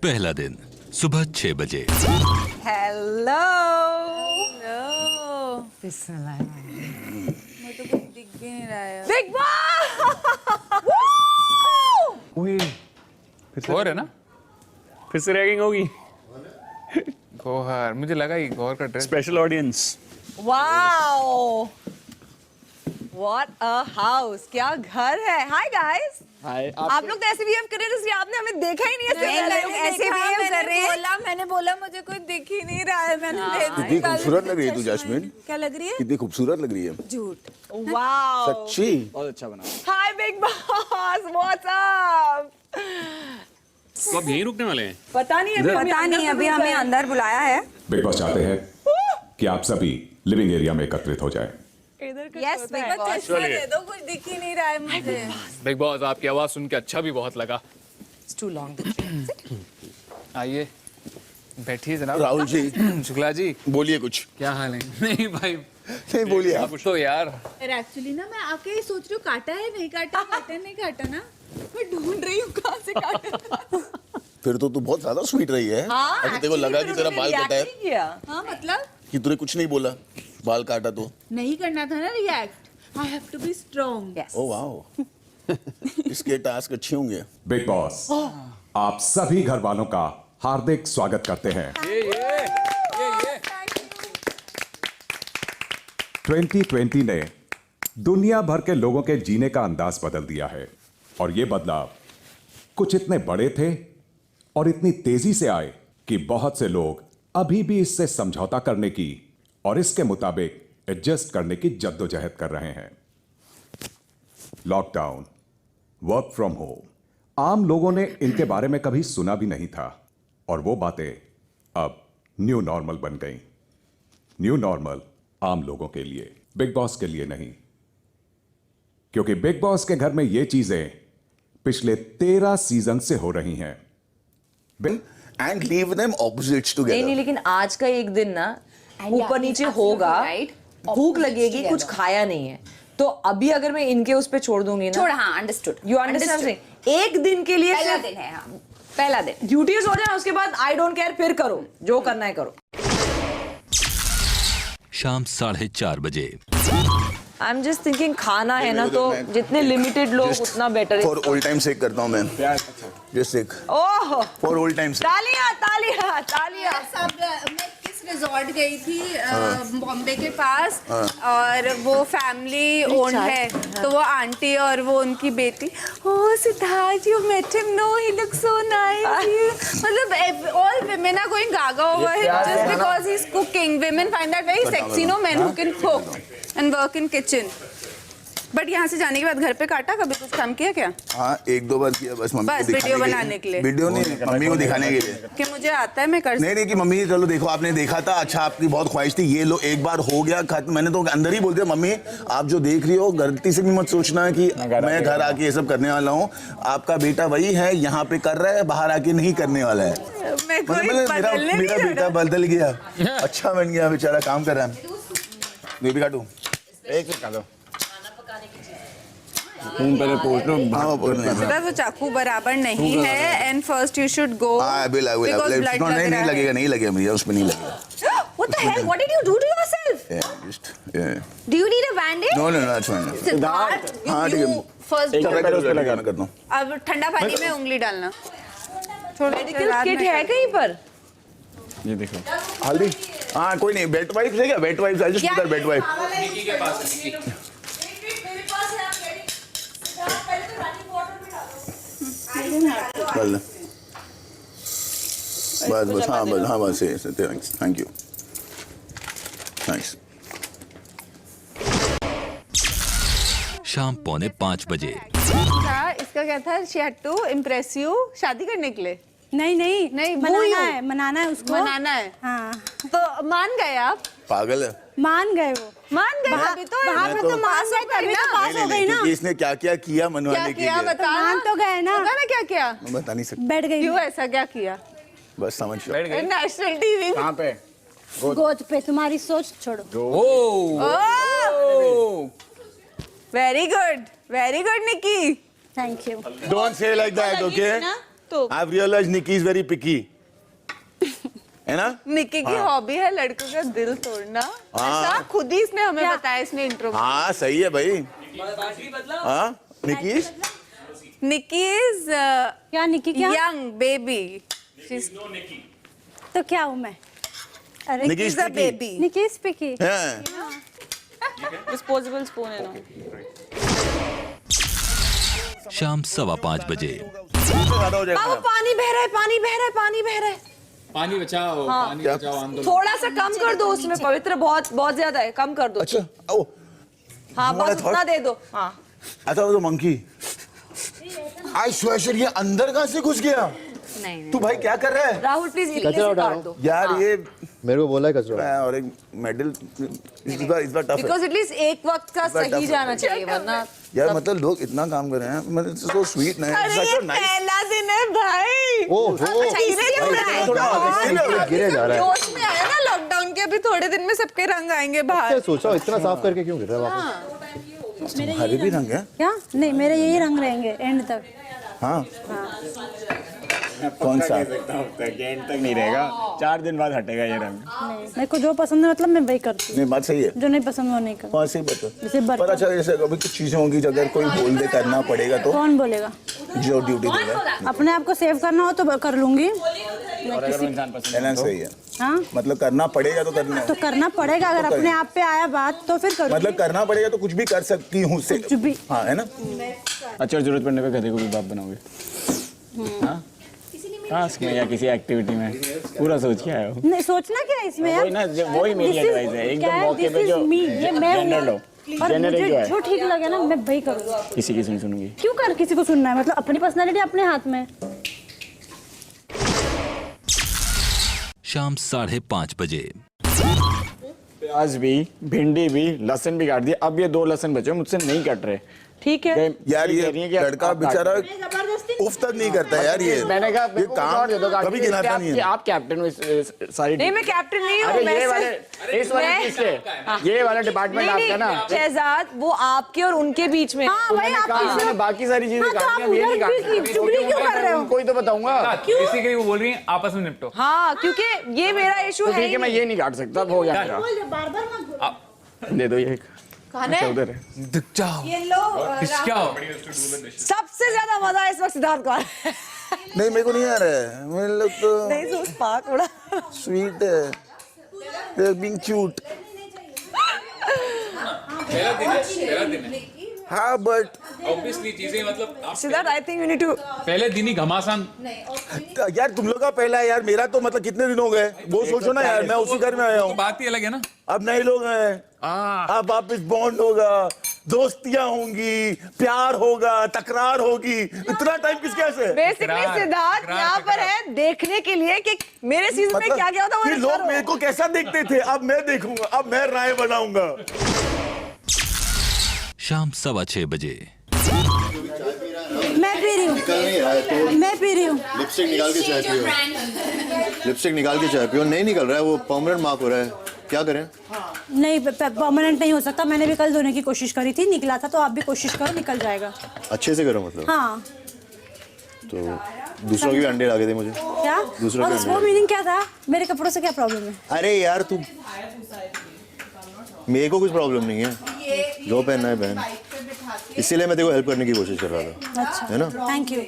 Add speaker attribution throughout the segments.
Speaker 1: पहला दिन सुबह 6 बजे।
Speaker 2: हेलो
Speaker 3: बिस्मिल्लाह।
Speaker 2: मैं तो कुछ दिख भी नहीं रहा है।
Speaker 3: बिग बॉस
Speaker 4: गौर है ना,
Speaker 5: फिर से रैगिंग होगी।
Speaker 4: गौहर, मुझे लगा ये गौर का dress.
Speaker 5: Special audience.
Speaker 2: Wow what a house, क्या घर है। हाय गाइस, आप लोग तो ऐसे बिहेव कर रहे हैं जैसे आपने हमें देखा ही नहीं है। ऐसे बिहेव कर रहे हैं।
Speaker 3: मैंने बोला मुझे कोई दिख ही नहीं रहा है। मैंने
Speaker 6: कितनी खूबसूरत लग रही है तू जैस्मिन।
Speaker 3: क्या लग रही है?
Speaker 6: कितनी खूबसूरत लग रही है।
Speaker 3: झूठ।
Speaker 2: वाओ
Speaker 6: सच्ची।
Speaker 5: बहुत अच्छा बना।
Speaker 2: हाय बिग बॉस, व्हाट्स अप।
Speaker 5: तो अब यहीं रुकने वाले हैं?
Speaker 2: पता नहीं अभी हमें अंदर बुलाया है।
Speaker 7: बिग बॉस चाहते हैं कि आप सभी लिविंग एरिया में एकत्रित हो जाए।
Speaker 2: यस बिग बॉस,
Speaker 3: दे दो, कुछ दिख ही नहीं रहा है मुझे।
Speaker 4: बिग बॉस, आपकी आवाज सुन के अच्छा भी बहुत लगा।
Speaker 2: It's too long.
Speaker 4: आइए बैठिए जनाब।
Speaker 6: राहुल जी
Speaker 4: शुक्ला जी,
Speaker 6: बोलिए कुछ।
Speaker 4: क्या हाल है? नहीं भाई,
Speaker 6: नहीं बोलिए आप।
Speaker 4: कुछ तो यार।
Speaker 3: एक्चुअली ना मैं आपके ये सोच रही हूँ, काटा है नहीं काटा, काटा नहीं काटा ना, मैं ढूंढ रही हूँ कहाँ से काटा।
Speaker 6: फिर तो तू बहुत ज्यादा स्वीट रही है।
Speaker 2: हाँ,
Speaker 6: अभी तेरे को लगा कि तेरा बाल कटा है
Speaker 3: हाँ मतलब
Speaker 6: कि तूने कुछ नहीं बोला, बाल काटा तो।
Speaker 3: नहीं करना था ना react. I have to be strong.
Speaker 6: Oh wow. इसके टास्क अच्छे होंगे।
Speaker 7: बिग बॉस आप सभी घर वालों का हार्दिक स्वागत करते हैं।
Speaker 4: ये
Speaker 7: 2020 ने दुनिया भर के लोगों के जीने का अंदाज बदल दिया है और ये बदलाव कुछ इतने बड़े थे और इतनी तेजी से आए कि बहुत से लोग अभी भी इससे समझौता करने की और इसके मुताबिक एडजस्ट करने की जद्दोजहद कर रहे हैं। लॉकडाउन, वर्क फ्रॉम होम, आम लोगों ने इनके बारे में कभी सुना भी नहीं था और वो बातें अब न्यू नॉर्मल बन गई। न्यू नॉर्मल आम लोगों के लिए, बिग बॉस के लिए नहीं, क्योंकि बिग बॉस के घर में ये चीजें पिछले 13 सीजन से हो रही हैं।
Speaker 6: एंड लीव देम ऑपोजिट्स
Speaker 2: नहीं,
Speaker 6: टुगेदर।
Speaker 2: लेकिन आज का एक दिन ना ऊपर नीचे होगा, भूख लगेगी, कुछ खाया नहीं है तो अभी अगर मैं इनके उस पे छोड़ दूंगी ना,
Speaker 3: छोड़, हाँ अंडरस्टूड।
Speaker 2: You understand. एक दिन के लिए
Speaker 3: पहला दिन है, हाँ पहला दिन।
Speaker 2: ड्यूटीज हो जाए, उसके बाद आई डोंट केयर, फिर करो जो करना है करो।
Speaker 1: शाम 4:30 बजे।
Speaker 2: आई एम जस्ट थिंकिंग खाना है ना तो जितने लिमिटेड लोग उतना better
Speaker 6: for old time sake करता हूँ मैं। Just sake
Speaker 2: oh
Speaker 6: for old time sake.
Speaker 2: तालियां तालियां तालियां।
Speaker 3: सब मैं किस रिजॉर्ट गई थी बॉम्बे के पास, और वो फैमिली ओन है, तो वो आंटी और वो उनकी बेटी, oh Siddharth you met him, no he looks so nice. मतलब all women are going gaga over him just because he's cooking. Women find that very sexy, no men who can cook and work in kitchen. But यहाँ से जाने के बाद घर पे काटा, कभी कुछ काम किया क्या?
Speaker 6: हाँ एक दो बार किया बस, मम्मी
Speaker 3: बस
Speaker 6: को
Speaker 3: वीडियो
Speaker 6: दिखाने
Speaker 3: बनाने के लिए।
Speaker 6: वीडियो नहीं, मम्मी को दिखाने के लिए
Speaker 3: कि मुझे आता है, मैं कर
Speaker 6: नहीं कि मम्मी चलो देखो आपने देखा था, अच्छा आपकी बहुत ख्वाहिश थी, ये लो एक बार हो गया खत्म। मैंने तो अंदर ही बोल दिया मम्मी आप जो देख रही हो गलती से भी मत सोचना कि मैं घर आके ये सब करने वाला हूँ। आपका बेटा वही है, यहाँ पे कर रहा है, बाहर आके नहीं करने वाला है। मेरा बेटा बदल गया, अच्छा बन गया, बेचारा काम कर रहा है। मैं भी काटूं एक काटो
Speaker 5: पहले पोस्ट लो।
Speaker 6: हाँ
Speaker 3: वो चाकू बराबर नहीं है, and first you should go because blood लग रहा है।
Speaker 6: नहीं लगेगा, नहीं लगेगा भैया, उसमें नहीं लगेगा।
Speaker 2: What the hell? What did you do to yourself?
Speaker 3: Do you need a band-aid?
Speaker 6: No, that's fine.
Speaker 3: Siddharth,
Speaker 6: हाँ ठीक है,
Speaker 3: फर्स्ट
Speaker 6: मैं करता हूँ।
Speaker 3: अब ठंडा पानी में उंगली डालना।
Speaker 2: मेडिकल किट है कहीं पर?
Speaker 5: ये देखो
Speaker 6: हल्दी। हाँ कोई नहीं, बेट वाइप है क्या? Wet wipe I just wet wipe. बस हाँ बस थैंक यू थैंक्स।
Speaker 1: शाम 4:45 बजे।
Speaker 3: इसका क्या था? She had to impress you शादी करने के लिए?
Speaker 8: नहीं मनाना है उसको।
Speaker 3: मनाना है,
Speaker 8: हाँ
Speaker 3: तो मान गए आप?
Speaker 6: पागल है,
Speaker 8: मान गए वो।
Speaker 3: मान गए अभी तो
Speaker 8: वहाँ पे तो मान गए, तभी तो पास हो गई ना।
Speaker 6: क्योंकि इसने क्या क्या किया
Speaker 3: क्या
Speaker 6: मनवाने के
Speaker 3: किया
Speaker 6: लिए,
Speaker 3: बता।
Speaker 8: मान तो गए ना।
Speaker 3: पता ना क्या किया?
Speaker 6: मैं बता नहीं सकता।
Speaker 8: बैठ गई
Speaker 3: क्यों ऐसा क्या किया?
Speaker 6: बस समझ लो।
Speaker 3: नेशनल टीवी
Speaker 5: कहाँ पे?
Speaker 8: गोद पे। तुम्हारी सोच छोड़ो।
Speaker 3: Very good Nikki.
Speaker 8: Thank you.
Speaker 6: Don't say like that, okay?
Speaker 2: तो
Speaker 6: I've realized Nikki is very picky. है ना?
Speaker 3: निकी की हॉबी है लड़कों का दिल तोड़ना। ऐसा खुद ही इसने हमें बताया इसने इंट्रो में।
Speaker 6: हाँ सही है भाई। हाँ Nikki is
Speaker 3: निकी इज
Speaker 8: क्या निकी क्या
Speaker 3: यंग बेबी।
Speaker 8: तो क्या हूँ मैं? अरे
Speaker 6: Nikki is
Speaker 3: is a
Speaker 6: picky.
Speaker 3: Baby.
Speaker 8: Nikki स्पीकी
Speaker 6: हाँ।
Speaker 2: डिस्पोजेबल स्पून है ना।
Speaker 1: शाम 5:15 बजे।
Speaker 6: ज़्यादा हो जाएगा।
Speaker 2: बाबू पानी बह रहा है, पानी बह रहा है, पानी बह रहा है।
Speaker 4: पानी बचाओ, पानी बचाओ आंदोलन।
Speaker 2: थोड़ा सा कम कर दो उसमें, पवित्र बहुत बहुत ज्यादा है, कम कर दो।
Speaker 6: अच्छा ओ
Speaker 2: हाँ
Speaker 6: what I
Speaker 2: बस
Speaker 6: thought-
Speaker 2: उतना दे दो। हाँ
Speaker 6: अच्छा वो तो मंकी। आई स्वेयर ये अंदर कहाँ से घुस गया?
Speaker 3: नहीं
Speaker 6: तू भाई क्या कर रहा है?
Speaker 2: राहुल प्लीज इतने से काट दो।
Speaker 6: यार ये
Speaker 9: मेरे को बोला है कचरा।
Speaker 6: और एक मेडल इस बार टफ है
Speaker 2: बिकॉज एटलीस्ट एक वक्त का
Speaker 6: बार
Speaker 2: सही
Speaker 6: tough है।
Speaker 2: जाना चाहिए वरना।
Speaker 6: यार मतलब लोग इतना काम कर रहे हैं मतलब सो स्वीट ना
Speaker 2: अरे ये पहला दिन है भाई।
Speaker 9: ओहो
Speaker 2: अच्छा इसीलिए हो रहा है।
Speaker 6: थोड़ा आगे
Speaker 9: गिरे जा रहा है।
Speaker 3: जोश में आया ना लॉकडाउन के, अभी थोड़े दिन में सबके रंग आएंगे बाहर।
Speaker 9: क्या सोचा इतना साफ करके क्यों गिर रहा है वापस?
Speaker 6: हरे भी रंग है।
Speaker 8: क्या? नहीं मेरे यही रंग रहेंगे एंड तक।
Speaker 6: हाँ कौन सा?
Speaker 5: एंड तक नहीं रहेगा, 4 दिन बाद हटेगा ये रंग।
Speaker 8: नहीं मेरे को जो पसंद है मतलब मैं वही करती हूँ,
Speaker 6: नहीं बात सही है।
Speaker 8: जो नहीं पसंद वो नहीं करती।
Speaker 6: कौन सी बता?
Speaker 8: जैसे बर्तन।
Speaker 6: पर अच्छा जैसे अभी कुछ चीजें होंगी जो अगर कोई बोल दे करना पड़ेगा तो
Speaker 8: कौन बोलेगा?
Speaker 6: जो ड्यूटी देगा
Speaker 8: अपने आप को सेव करना हो तो कर लूंगी।
Speaker 5: और अगर वो इंसान पसंद
Speaker 6: है ना सही है।
Speaker 8: हाँ
Speaker 6: मतलब करना पड़ेगा तो करना
Speaker 8: तो करना पड़ेगा, अगर
Speaker 6: तो
Speaker 8: अपने आप पे आया बात तो फिर करूँगी।
Speaker 6: मतलब करना पड़ेगा तो कुछ भी कर सकती हूँ से
Speaker 8: कुछ भी।
Speaker 6: हाँ है ना।
Speaker 5: अच्छा जरूरत पड़ने पे गधे को भी बाप बनाओगे? हाँ टास्क में या किसी एक्टिविटी में पूरा सोच के आया हो?
Speaker 8: नहीं सोचना क्या है इसमें यार?
Speaker 5: वही ना वही मेरी
Speaker 8: This is-
Speaker 5: एडवाइस है एकदम
Speaker 8: क्या है?
Speaker 5: मौके
Speaker 8: This
Speaker 5: पे
Speaker 8: is
Speaker 5: जो
Speaker 8: me, ये मैं हूँ।
Speaker 5: जनरल हो
Speaker 8: और
Speaker 5: जनरल जो
Speaker 8: मुझे
Speaker 5: है
Speaker 8: जो ठीक लगे ना मैं वही करूँगी।
Speaker 5: किसी की नहीं सुनूंगी।
Speaker 8: क्यों कर किसी को सुनना है? मतलब अपनी पर्सनालिटी अपने हाथ में।
Speaker 1: शाम 5:30 बजे।
Speaker 5: प्याज भी भिंडी भी लहसुन भी काट दिया, अब ये 2 लहसुन बचे मुझसे नहीं कट रहे।
Speaker 2: ठीक है
Speaker 6: यार ये
Speaker 5: कह रही है कि आप
Speaker 6: लड़का
Speaker 5: काट
Speaker 6: बेचारा
Speaker 8: जबरदस्ती
Speaker 6: उफ तक नहीं करता यार ये
Speaker 5: मैंने कहा
Speaker 6: ये काम कभी गिनाता नहीं है।
Speaker 5: आप कैप्टन में सारी
Speaker 2: नहीं मैं कैप्टन नहीं हूँ।
Speaker 5: अरे
Speaker 2: मैं
Speaker 5: ये वाले
Speaker 2: सिर्फ-
Speaker 5: इस वाले
Speaker 2: मैं-
Speaker 5: किसके ये वाला डिपार्टमेंट आपका ना
Speaker 2: शहजाद वो आपके और उनके बीच में।
Speaker 8: हाँ वही आप
Speaker 5: मैंने बाकी सारी चीजें
Speaker 8: हाँ, तो
Speaker 5: काटनी
Speaker 8: आप
Speaker 5: है, ये नहीं
Speaker 8: उधर
Speaker 5: काटनी।
Speaker 8: भी चुगली क्यों कर रहे हो?
Speaker 5: उनको ही तो बताऊंगा।
Speaker 4: बेसिकली वो बोल रही है आपस में निपटो।
Speaker 2: हाँ क्योंकि ये मेरा इशू
Speaker 5: तो
Speaker 2: है
Speaker 5: ठीक है मैं ये नहीं काट सकता, अब हो गया मेरा।
Speaker 8: बार बार मत
Speaker 5: दे दो ये एक।
Speaker 3: खाना
Speaker 5: अच्छा
Speaker 3: है?
Speaker 5: उधर है।
Speaker 4: दिख जाओ
Speaker 3: ये लो
Speaker 4: क्या
Speaker 2: सबसे ज्यादा मजा इस वक्त सिद्धार्थ को आ रहा है।
Speaker 6: नहीं मेरे को नहीं आ रहा है मेरे लोग तो
Speaker 2: नहीं सोच पा थोड़ा।
Speaker 6: स्वीट है दे आर बीइंग क्यूट।
Speaker 4: पहला दिन है
Speaker 6: हाँ बट
Speaker 4: ऑब्वियसली चीजें मतलब आप
Speaker 2: Siddharth I think you need to.
Speaker 4: पहले दिन ही घमासान।
Speaker 6: यार तुम लोग का पहला है यार, मेरा तो मतलब कितने दिन हो गए वो सोचो ना यार, मैं उसी घर में आया
Speaker 4: तो
Speaker 6: हूँ।
Speaker 4: बात ही अलग है ना।
Speaker 6: अब नए लोग हैं, अब वापिस बॉन्ड होगा, दोस्तियां होंगी, प्यार होगा, तकरार होगी, इतना टाइम किसके ऐसे?
Speaker 2: बेसिकली सिद्धार्थ
Speaker 4: तकरार,
Speaker 2: यहाँ पर है देखने के लिए कि मेरे सीजन में क्या क्या होता है
Speaker 6: कि
Speaker 2: वो
Speaker 6: लोग मेरे को कैसा देखते थे, अब मैं देखूंगा, अब मैं राय बनाऊंगा।
Speaker 1: शाम 6:15 बजे।
Speaker 8: मैं पी रही हूँ, मैं पी रही हूँ।
Speaker 9: लिपस्टिक निकाल के चाय पियो। लिपस्टिक निकाल के चाय पियो। नहीं निकल रहा है, वो परमानेंट मार्क हो रहा है, क्या करें?
Speaker 8: नहीं परमानेंट नहीं हो सकता, मैंने भी कल धोने की कोशिश करी थी, निकला था, तो आप भी कोशिश करो निकल जाएगा।
Speaker 9: अच्छे से करो मतलब।
Speaker 8: हाँ
Speaker 9: तो दूसरों के भी अंडे लगे थे मुझे।
Speaker 8: क्या?
Speaker 9: दूसरों
Speaker 8: और
Speaker 9: के
Speaker 8: उसको
Speaker 9: अंडे।
Speaker 8: मीनिंग क्या था? मेरे कपड़ों से क्या प्रॉब्लम है?
Speaker 9: अरे यार तू मेरे को कुछ प्रॉब्लम नहीं है, जो पहनना है पहन, इसीलिए मैं तेरे को हेल्प करने की कोशिश कर रहा था।
Speaker 8: अच्छा
Speaker 9: है ना?
Speaker 8: Thank you.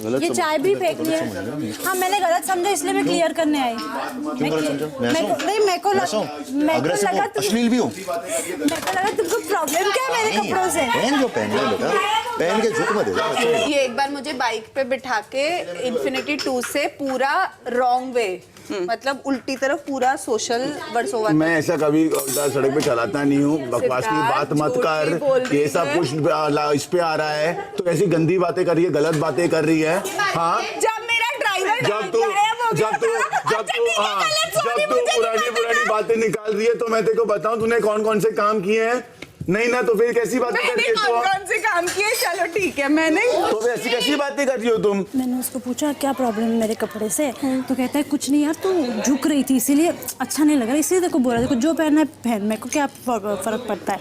Speaker 9: गलत
Speaker 8: ये
Speaker 9: समझ-
Speaker 8: चाय भी फेंकनी है। हाँ मैंने गलत समझा इसलिए मैं क्लियर करने आई।
Speaker 9: क्यों गलत समझा? मैं
Speaker 8: मेरे को
Speaker 9: ऐसा
Speaker 8: नहीं, मेरे को
Speaker 9: हूँ? ऐसा हूँ? अग्रेसिव
Speaker 8: लगा
Speaker 9: हूँ? अश्लील भी हूँ?
Speaker 8: मेरे को लगा तुमको प्रॉब्लम क्या है मेरे कपड़ों से?
Speaker 9: पहन जो पहनना है बेटा, पहन के झुक मत जा।
Speaker 3: ये एक बार मुझे बाइक पे बिठा के इन्फिनिटी 2 से पूरा रॉन्ग वे, मतलब उल्टी तरफ पूरा सोशल वर्सोवा।
Speaker 6: मैं ऐसा कभी उधर सड़क पे चलाता नहीं हूँ, बकवास की बात मत कर, ये सब कुछ इस पे आ रहा है तो ऐसी गंदी बातें कर रही है, गलत बातें कर रही है। हाँ
Speaker 2: जब मेरा ड्राइवर
Speaker 6: जब तू पुरानी बातें निकाल रही है तो मैं तेरे को बताऊं तूने कौन कौन से काम किए हैं? नहीं ना तो फिर कैसी बातें कर रही है तू?
Speaker 3: कौन से काम किए? चलो ठीक है, मैंने
Speaker 6: तो फिर ऐसी कैसी बातें कर रही हो तुम?
Speaker 8: मैंने उसको पूछा क्या प्रॉब्लम है मेरे कपड़े से, तो कहता है कुछ नहीं यार, तू झुक रही थी इसीलिए अच्छा नहीं लग रहा, इसलिए तेरे को बोला, देखो जो पहनना है पहन, मेरे को क्या फर्क पड़ता है?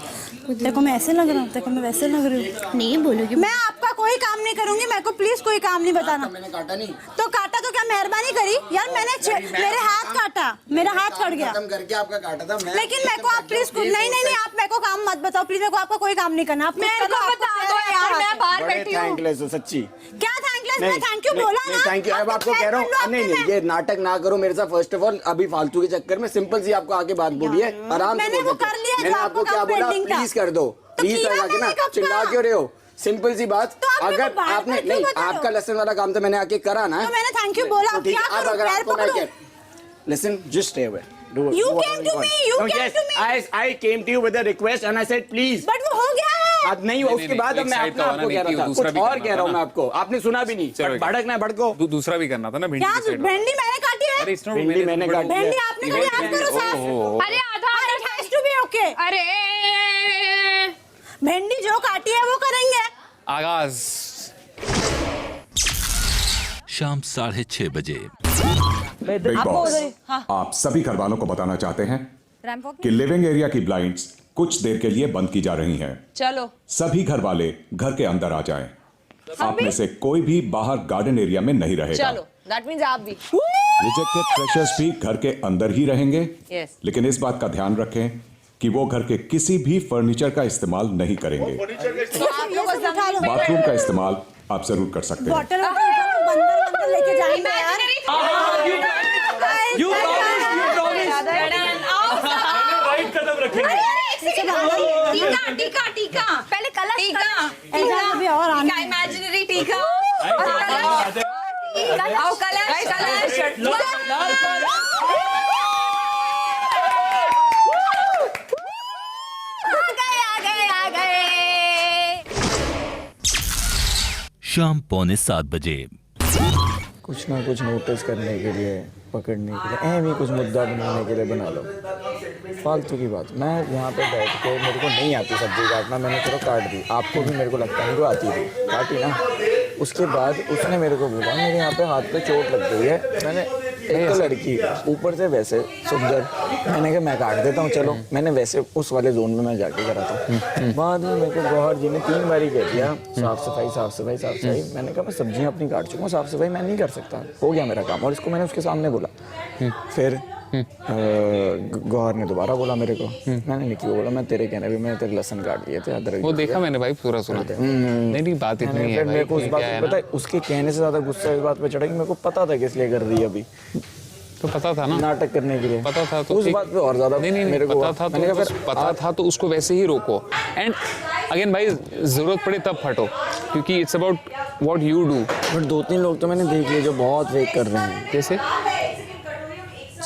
Speaker 8: देखो मैं ऐसे लग रहा हूँ, देखो मैं वैसे लग रही हूँ।
Speaker 10: नहीं बोलोगी।
Speaker 8: मैं आपका कोई काम नहीं करूंगी, मेरे को प्लीज कोई काम नहीं बताना।
Speaker 10: मैंने काटा नहीं
Speaker 8: तो काटा तो क्या मेहरबानी करी यार, मैंने मेरे हाथ काटा, मेरा हाथ कट गया।
Speaker 10: खत्म करके आपका काटा था मैं।
Speaker 8: लेकिन मेरे को आप प्लीज नहीं आप मेरे को काम मत बताओ प्लीज, मेरे को आपका कोई काम नहीं करना। आप
Speaker 2: मेरे को बता दो यार, मैं बाहर बैठी हूँ।
Speaker 5: थैंकलेस हो सच्ची।
Speaker 8: क्या थैंकलेस? मैं थैंक यू बोला ना।
Speaker 10: Thank you. अब आपको कह रहा हूँ नहीं नहीं, ये नाटक ना करो मेरे साथ। फर्स्ट ऑफ ऑल अभी फालतू के चक्कर में सिंपल सी आपको आके बात बोली है, आराम से बोल सकते हैं। मैंने आपको क्या बोला, प्लीज कर दो, प्लीज लगा के ना चिल्ला क्यों रहे हो? सिंपल सी बात, अगर आपने नहीं, आपका लेसन वाला काम तो मैंने आके करा ना,
Speaker 8: तो मैंने थैंक यू बोला।
Speaker 10: तो ठीक है। अब अगर आपको मैं क्या, listen, just stay away.
Speaker 8: You came to me, you came to me.
Speaker 5: I came to you with a request and I said please.
Speaker 8: But वो हो गया है।
Speaker 5: अब नहीं हुआ, उसके बाद अब मैं अपना आपको कह रहा था, कुछ और कह रहा हूँ मैं आपको, आपने सुना भी नहीं। भड़कना भड़को।
Speaker 4: दूसरा भी करना था ना, भिंडी
Speaker 8: क्या
Speaker 4: की side वाला।
Speaker 8: भिंडी मैंने काटी है?
Speaker 4: अरे इस
Speaker 5: भिंडी मैंने काटी है।
Speaker 8: भिंडी आपने काटी, आप करो साफ।
Speaker 3: अरे आधा
Speaker 8: It has to be okay.
Speaker 3: अरे
Speaker 8: भिंडी जो काटी है वो करेंगे।
Speaker 4: आगाज
Speaker 1: शाम 6:30 बजे।
Speaker 7: बिग
Speaker 2: आपको
Speaker 7: बॉस,
Speaker 2: उधर- हाँ।
Speaker 7: आप सभी घर वालों को बताना चाहते हैं
Speaker 2: रैंप वॉक
Speaker 7: कि लिविंग एरिया की ब्लाइंड्स कुछ देर के लिए बंद की जा रही हैं।
Speaker 2: चलो
Speaker 7: सभी घर वाले घर के अंदर आ जाएं। आप में से कोई भी बाहर गार्डन एरिया में नहीं रहेगा।
Speaker 2: चलो, दैट मींस आप भी।
Speaker 7: रिजेक्टेड फ्रेशर्स भी घर के अंदर ही रहेंगे।
Speaker 2: Yes.
Speaker 7: लेकिन इस बात का ध्यान रखें कि वो घर के किसी भी फर्नीचर का इस्तेमाल नहीं करेंगे।
Speaker 2: तो आप लोग उठा लो।
Speaker 7: बाथरूम का इस्तेमाल आप जरूर कर सकते हैं।
Speaker 8: बॉटल बंदर लेके जाएंगे यार।
Speaker 5: राइट कदम रखेंगे।
Speaker 3: टीका टीका टीका, पहले कलश
Speaker 2: टीका
Speaker 8: ऐसा भी और आने
Speaker 2: टीका, इमेजिनरी टीका और कलश। आओ कलश कलश।
Speaker 3: आ गए।
Speaker 1: शाम 6:45 बजे।
Speaker 5: कुछ ना कुछ नोटिस करने के लिए, पकड़ने के लिए, एम ही कुछ मुद्दा बनाने के लिए बना लो। फालतू की बात। मैं यहाँ पे बैठ के, मेरे को नहीं आती सब्जी काटना, मैंने चलो काट दी। आपको भी मेरे को लगता है मेरे को आती थी, काटी ना। उसके बाद उसने मेरे को बोला मेरे यहाँ पे हाथ पे चोट लग गई है। मैंने एक तो लड़की ऊपर से वैसे सुंदर, मैंने कहा मैं काट देता हूँ चलो। मैंने वैसे उस वाले जोन में मैं जाके करा था। बाद में मेरे को गौहर जी ने 3 बारी कह दिया साफ सफाई साफ सफाई साफ सफाई। मैंने कहा मैं सब्जियाँ अपनी काट चुका हूँ, साफ सफाई मैं नहीं कर सकता, हो गया मेरा काम। और इसको मैंने उसके सामने बोला। फिर गौहर ने दोबारा बोला मेरे को। मैंने निकी को बोला मैं तेरे कहने भी मैंने तेरे लहसुन काट दिए थे, अदरक
Speaker 4: वो देखा मैंने भाई, पूरा सुना। नहीं बात इतनी है
Speaker 5: मेरे को उस
Speaker 4: भाई,
Speaker 5: बात
Speaker 4: क्या है
Speaker 5: पे पता
Speaker 4: ना,
Speaker 5: है, उसके कहने से ज्यादा गुस्सा इस बात पे चढ़ा कि मेरे को पता था कि इसलिए कर रही है अभी
Speaker 4: तो पता था ना,
Speaker 5: नाटक करने के लिए।
Speaker 4: पता था तो
Speaker 5: उस
Speaker 4: ठीक।
Speaker 5: बात पे और ज्यादा
Speaker 4: नहीं
Speaker 5: मेरे को
Speaker 4: पता था,
Speaker 5: मैंने कहा
Speaker 4: तो
Speaker 5: फिर
Speaker 4: पता था तो उसको वैसे ही रोको। एंड अगेन भाई, जरूरत पड़े तब फटो, क्योंकि it's about what you do.
Speaker 5: But 2-3 लोग तो मैंने देख लिए जो बहुत फेक कर रहे हैं।
Speaker 4: जैसे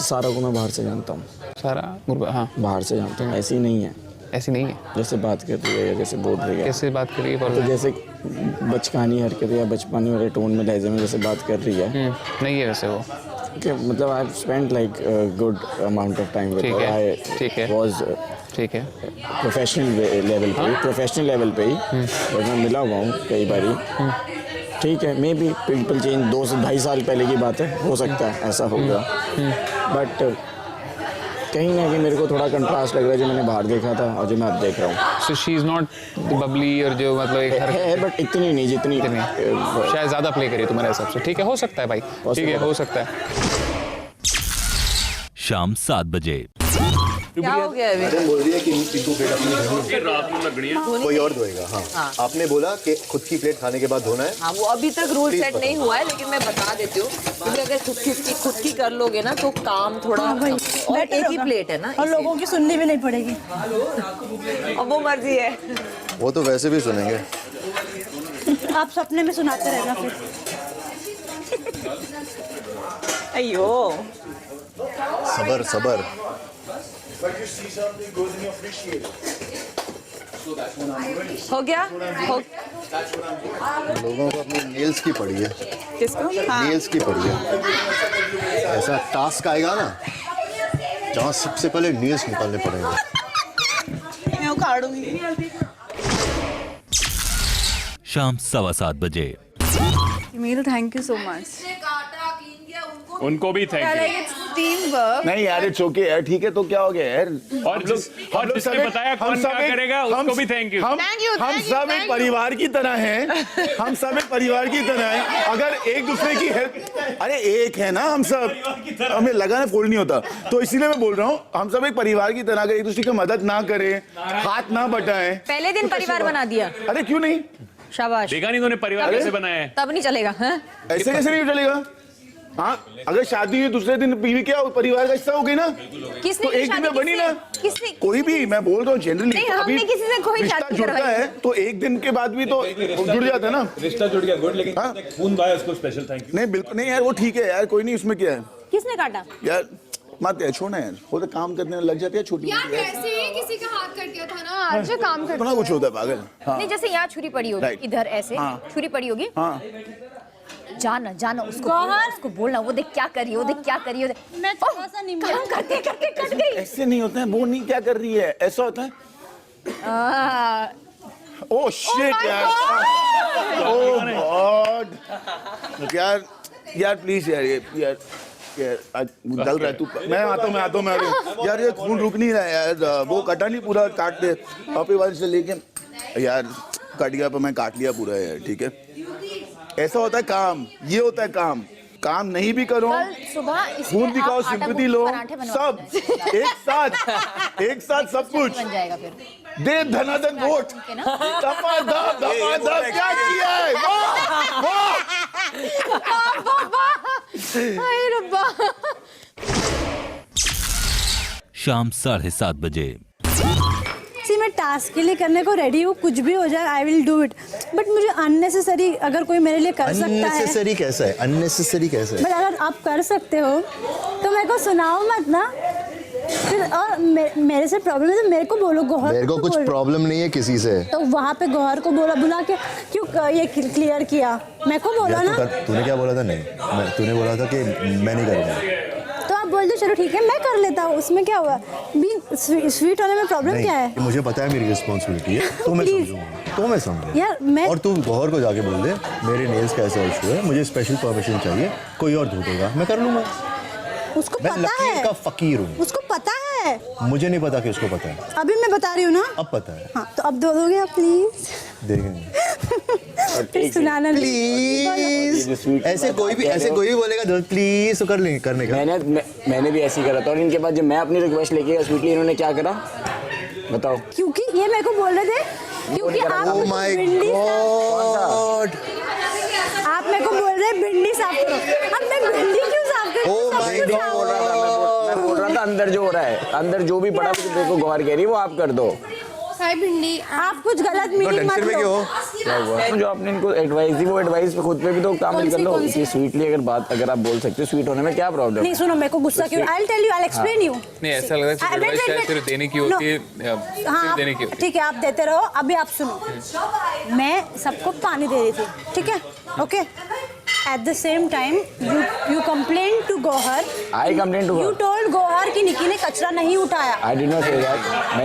Speaker 5: सारा को मैं बाहर से जानता हूँ,
Speaker 4: सारा मुर्गा, हाँ
Speaker 5: बाहर से जानता हूँ। ऐसी नहीं है
Speaker 4: ऐसी नहीं है।
Speaker 5: जैसे बात कर रही है या जैसे बोल रही है,
Speaker 4: कैसे बात करिए
Speaker 5: तो जैसे बचकानी हरकत या बचपनी वाले टोन में लहजे में जैसे बात कर रही है।
Speaker 4: नहीं है वैसे वो।
Speaker 5: कि मतलब I spent like good amount of time with
Speaker 4: ठीक
Speaker 5: हर।
Speaker 4: है,
Speaker 5: आई
Speaker 4: ठीक है।
Speaker 5: वाज
Speaker 4: ठीक है,
Speaker 5: प्रोफेशनल लेवल पे ही और मैं मिला हुआ हूँ कई बारी। ठीक है, मे बी पीपल चेंज, 2 से 2.5 साल पहले की बात है, हो सकता है ऐसा होगा। बट कहीं ना कहीं मेरे को थोड़ा कंट्रास्ट लग रहा है जो मैंने बाहर देखा था और जो मैं अब देख रहा हूँ।
Speaker 4: So she is not Babli और जो मतलब एक
Speaker 5: है बट इतनी नहीं जितनी
Speaker 4: शायद ज्यादा प्ले करिए तुम्हारे हिसाब से। ठीक है, हो सकता है भाई, ठीक है, हो सकता है।
Speaker 1: शाम 7 बजे।
Speaker 2: क्या हो गया अभी?
Speaker 9: मैडम बोल रही है कि इनको प्लेट अपनी कोई और धोएगा। हाँ, आपने बोला कि खुद की प्लेट खाने के बाद धोना है।
Speaker 2: हाँ, वो अभी तक रूल सेट नहीं हुआ है, लेकिन मैं बता देती हूँ, क्योंकि अगर खुद की कर लोगे ना तो काम थोड़ा, और एक ही प्लेट है ना,
Speaker 8: और लोगों की सुननी भी नहीं पड़ेगी।
Speaker 2: अब वो मर्जी है।
Speaker 9: वो तो वैसे भी सुनेंगे।
Speaker 8: आप सपने में सुनाते रहना फिर।
Speaker 2: अयो
Speaker 9: सबर सबर।
Speaker 2: हो गया हो
Speaker 9: लोगों को अपनी नेल्स की पड़ी है,
Speaker 2: किसको?
Speaker 9: नेल्स की पड़ी है। ऐसा टास्क आएगा ना जहाँ सबसे पहले नेल्स निकालने पड़ेंगे।
Speaker 2: मैं उखाड़ूंगी।
Speaker 1: शाम 7:15 बजे।
Speaker 3: मील, थैंक यू सो मच।
Speaker 5: उनको भी थैंक यू।
Speaker 3: Team work.
Speaker 6: नहीं यार इट्स ओके यार, ठीक है तो क्या हो गया यार।
Speaker 4: और जिसने बताया कौन क्या करेगा उसको भी थैंक यू।
Speaker 6: हम सब एक परिवार की तरह हैं, हम सब एक परिवार की तरह हैं। अगर एक दूसरे की हेल्प, अरे एक है ना हम सब, हमें लगा ना फोल्ड नहीं होता, तो इसीलिए मैं बोल रहा हूँ हम सब एक परिवार की तरह, अगर एक दूसरे की मदद ना करें, हाथ ना बटाएं।
Speaker 2: पहले दिन परिवार बना दिया।
Speaker 6: अरे क्यों नहीं,
Speaker 2: शाबाश।
Speaker 4: देखा नहीं तूने परिवार कैसे बनाया है।
Speaker 2: तब नहीं चलेगा। हाँ?
Speaker 6: ऐसे कैसे नहीं चलेगा। हाँ अगर शादी हुई दूसरे दिन बीवी क्या परिवार का हिस्सा हो गई ना,
Speaker 2: किसने
Speaker 6: तो एक दिन में बनी ना।
Speaker 2: किसने?
Speaker 6: कोई भी, मैं बोल रहा हूँ जनरली,
Speaker 2: नहीं, हमने किसी से कोई
Speaker 6: रिश्ता
Speaker 2: शादी
Speaker 6: जुड़ता
Speaker 2: करवाई
Speaker 6: है तो एक दिन के बाद भी तो जुड़ जाता है ना।
Speaker 11: रिश्ता जुड़ गया गुड, लेकिन
Speaker 6: हाँ?
Speaker 11: खून बहाया उसको स्पेशल थैंक यू।
Speaker 6: नहीं बिल्कुल नहीं यार, वो ठीक है यार, कोई नहीं, उसमें क्या है
Speaker 2: किसने काटा?
Speaker 6: यार। मत यार, छोड़ना यार, वो तो काम करने लग जाते हैं छोटी
Speaker 3: यार कैसे ही किसी का हाथ कट गया था ना, आज काम कर।
Speaker 6: इतना कुछ होता है पागल। हाँ
Speaker 2: नहीं जैसे यहाँ छुरी पड़ी होगी,
Speaker 6: Right.
Speaker 2: इधर ऐसे
Speaker 6: हाँ।
Speaker 2: छुरी पड़ी होगी।
Speaker 6: हाँ
Speaker 2: जाना जाना उसको बोलना, वो देख क्या करी है, वो देख क्या करी है, वो देख।
Speaker 8: मैं थोड़ा सा निम्न
Speaker 2: काम करते करते कट गई।
Speaker 6: ऐसे नहीं होता है, वो नहीं क्या कर रही है, ऐसा होता है। ओह शिट यार, ओह गॉड यार, यार प्लीज यार, यार आज गल रहा है तू। मैं आता हूँ यार, ये खून रुक नहीं रहा है यार, वो कटा नहीं पूरा, काट दे पापी वाले से लेके यार, कट गया पर मैं काट लिया पूरा यार, ठीक है। ऐसा होता है काम, ये होता है काम, काम नहीं भी करो,
Speaker 2: सुबह
Speaker 6: खून दिखाओ, सिंपैथी लो, सब एक साथ सब कुछ
Speaker 2: बन जाएगा फिर।
Speaker 6: दे धनाधन वोट, धमाधम क्या किया है,
Speaker 2: हाय रब्बा।
Speaker 1: शाम 7:30 बजे।
Speaker 8: सी मैं टास्क के लिए करने को रेडी हूँ, कुछ भी हो जाए I will do it, but मुझे अननेसेसरी अगर कोई मेरे लिए कर सकता है।
Speaker 9: अननेसेसरी कैसा है, अननेसेसरी कैसा है।
Speaker 8: बट अगर आप कर सकते हो तो मेरे को सुनाओ मत ना फिर, और मेरे से प्रॉब्लम है तो मेरे को बोलो। गौहर
Speaker 9: मेरे को कुछ प्रॉब्लम नहीं है किसी से,
Speaker 8: तो वहाँ पे गौहर को बोला, बुला के क्यों ये क्लियर किया, मेरे को बोला ना।
Speaker 9: तूने क्या बोला था, नहीं तूने बोला था कि मैं नहीं करूँगा,
Speaker 8: तो आप बोल दो चलो ठीक है मैं कर लेता हूँ, उसमें क्या हुआ, बीइंग स्वीट होने में प्रॉब्लम क्या है।
Speaker 9: मुझे पता है मेरी रिस्पॉन्सिबिलिटी है, तो मैं समझूंगा, तो मैं समझूंगा
Speaker 8: यार मैं,
Speaker 9: और तू गौहर को जाके बोल दे मेरे नेल्स का ऐसा इशू है, मुझे स्पेशल परमिशन चाहिए, कोई और धो देगा, मैं कर लूंगा।
Speaker 8: उसको
Speaker 9: मैं
Speaker 8: पता
Speaker 9: लकीर
Speaker 8: है,
Speaker 9: का फकीर हूँ,
Speaker 8: उसको पता है,
Speaker 9: मुझे नहीं पता कि उसको पता है।
Speaker 8: अभी मैं बता रही हूँ ना,
Speaker 9: अब पता है।
Speaker 8: हाँ तो अब दो दोगे आप प्लीज,
Speaker 9: देखेंगे
Speaker 8: फिर सुनाना
Speaker 9: प्लीज। ऐसे कोई भी बोलेगा तो प्लीज तो कर लेंगे, करने का।
Speaker 10: मैंने भी ऐसे ही करा था, और इनके बाद जब मैं अपनी रिक्वेस्ट लेके गया स्वीटली, इन्होंने क्या करा बताओ।
Speaker 8: क्योंकि ये मेरे को बोल रहे थे, क्योंकि आप
Speaker 9: ओह माय गॉड,
Speaker 8: आप मेरे को बोल रहे हैं भिंडी साफ करो, अब मैं भिंडी क्यों साफ करूं।
Speaker 9: ओह माय गॉड,
Speaker 10: मैं बोल रहा था अंदर जो हो रहा है, अंदर जो भी पड़ा देखो गौहर कह रही है वो आप कर दो।
Speaker 3: हाय भिंडी,
Speaker 8: आप कुछ गलत मीनिंग मत लो।
Speaker 10: क्या हुआ, जो आपने इनको एडवाइस दी वो एडवाइस पे खुद पे भी तो काम कर लो कि स्वीटली अगर आप बोल सकते हो, स्वीट होने में क्या प्रॉब्लम।
Speaker 8: नहीं सुनो, मेरे को गुस्सा क्यों, I will tell you, I will explain you.
Speaker 4: नहीं ऐसा लग रहा है एडवाइस शायद सिर्फ देने की होती है, सिर्फ देने की होती है।
Speaker 8: ठीक है आप देते रहो, अभी आप सुनो, मैं सबको पानी दे रही थी, ठीक है, okay. At the same time, you complained to Gohar.
Speaker 10: I complained to her.
Speaker 8: You told Gohar कि निकी ने कचरा नहीं उठाया।
Speaker 10: I did not say that.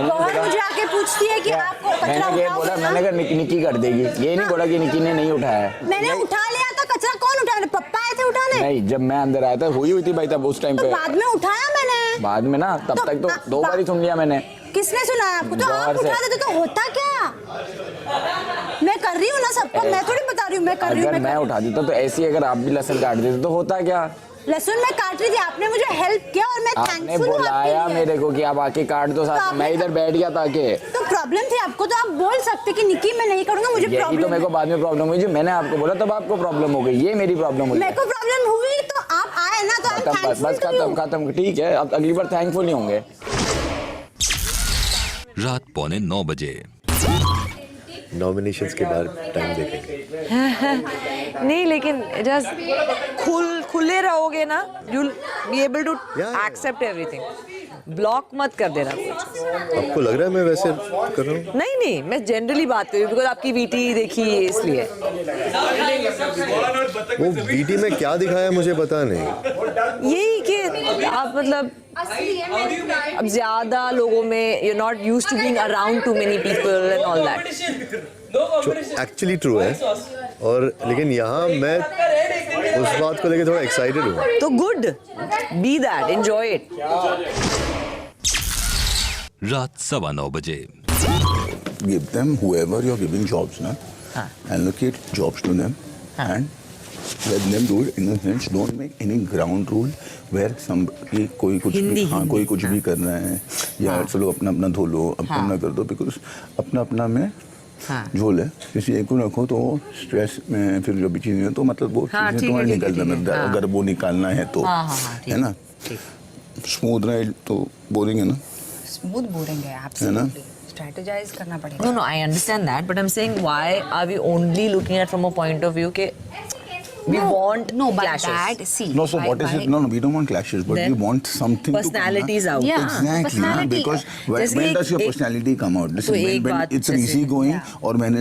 Speaker 8: Gohar मुझे आके पूछती है कि आपको कचरा उठाओ।
Speaker 10: मैंने कहा निकी कर देगी, ये नहीं बोला कि निकी ने नहीं उठाया।
Speaker 8: मैंने उठा लिया था कचरा, कौन उठाया, पप्पा आए थे उठाने।
Speaker 10: नहीं, जब मैं अंदर आया था हुई थी भाई, तब उस टाइम पे
Speaker 8: बाद में उठाया मैंने,
Speaker 10: बाद में ना, तब तक तो 2 बार ही सुन लिया मैंने।
Speaker 8: किसने सुनाया आपको, तो आप उठा देते तो होता क्या। मैं कर रही हूँ ना सबको, मैं थोड़ी बता रही हूँ मैं कर रही हूँ।
Speaker 10: अगर मैं उठा देता तो ऐसी, अगर आप भी लहसुन काट देते तो होता क्या।
Speaker 8: लहसुन मैं काट रही थी, आपने मुझे हेल्प किया और मैं
Speaker 10: आपने
Speaker 8: थैंकफुल हूँ
Speaker 10: बुलाया मेरे को कि आप आके काट दो साथ, मैं इधर बैठ गया था आके।
Speaker 8: तो प्रॉब्लम थी आपको, तो आप बोल सकते कि निकी मैं नहीं करूँगा, मुझे
Speaker 10: यही
Speaker 8: प्रॉब्लम।
Speaker 10: तो मेरे को बाद में प्रॉब्लम हुई, जो मैंने आपको बोला तब आपको प्रॉब्लम हो गई, ये मेरी प्रॉब्लम हुई।
Speaker 8: मेरे को प्रॉब्लम हुई तो आप आए ना, तो
Speaker 10: बस खत्म, ठीक है, अब अगली बार थैंकफुल नहीं होंगे।
Speaker 1: रात 8:45 बजे।
Speaker 9: नॉमिनेशंस के बाद टाइम देखेंगे।
Speaker 2: नहीं लेकिन जस्ट खुले रहोगे ना, you'll be able to accept everything. Block मत कर देना कुछ।
Speaker 9: आपको लग रहा है मैं वैसे कर रहा हूँ?
Speaker 2: नहीं मैं जनरली बात कर रही हूँ, बिकॉज आपकी वीटी देखी है इसलिए।
Speaker 9: वो वीटी में क्या दिखाया मुझे पता नहीं।
Speaker 2: यही कि आप मतलब अब ज्यादा लोगों में you're not used to being around too many people and all that.
Speaker 9: जो एक्चुअली ट्रू है और लेकिन यहाँ मैं उस बात को लेके थोड़ा एक्साइटेड हूँ.
Speaker 2: तो good, be that, enjoy it.
Speaker 1: रात 9:15 बजे.
Speaker 6: Give them whoever you're giving jobs, na, allocate jobs to them and let them do it in a sense. Don't make any ground rule where somebody कोई कुछ भी कर रहा है या चलो अपना अपना धो लो, अपना कर दो, because अपना अपना में झोल है. किसी एक को रखो तो स्ट्रेस में फिर जो भी चीजें हैं तो मतलब वो चीजें तुम्हारे निकलना मिलता है. अगर वो निकालना है तो है ना. स्मूथ राइड तो बोरिंग है ना.
Speaker 2: स्मूथ बोरिंग है, एब्सोल्युटली. Strategize करना पड़ेगा. No, I understand that, but I'm saying why are we only looking at from a point of view के we want clashes.
Speaker 3: That, see,
Speaker 6: No, so what is it? No, we don't want clashes, but we want something
Speaker 2: personalities
Speaker 6: to come
Speaker 2: out.
Speaker 6: out.
Speaker 3: Yeah,
Speaker 6: Exactly,
Speaker 3: personality.
Speaker 6: because when does your personality come out? Listen, when it's an easy going or when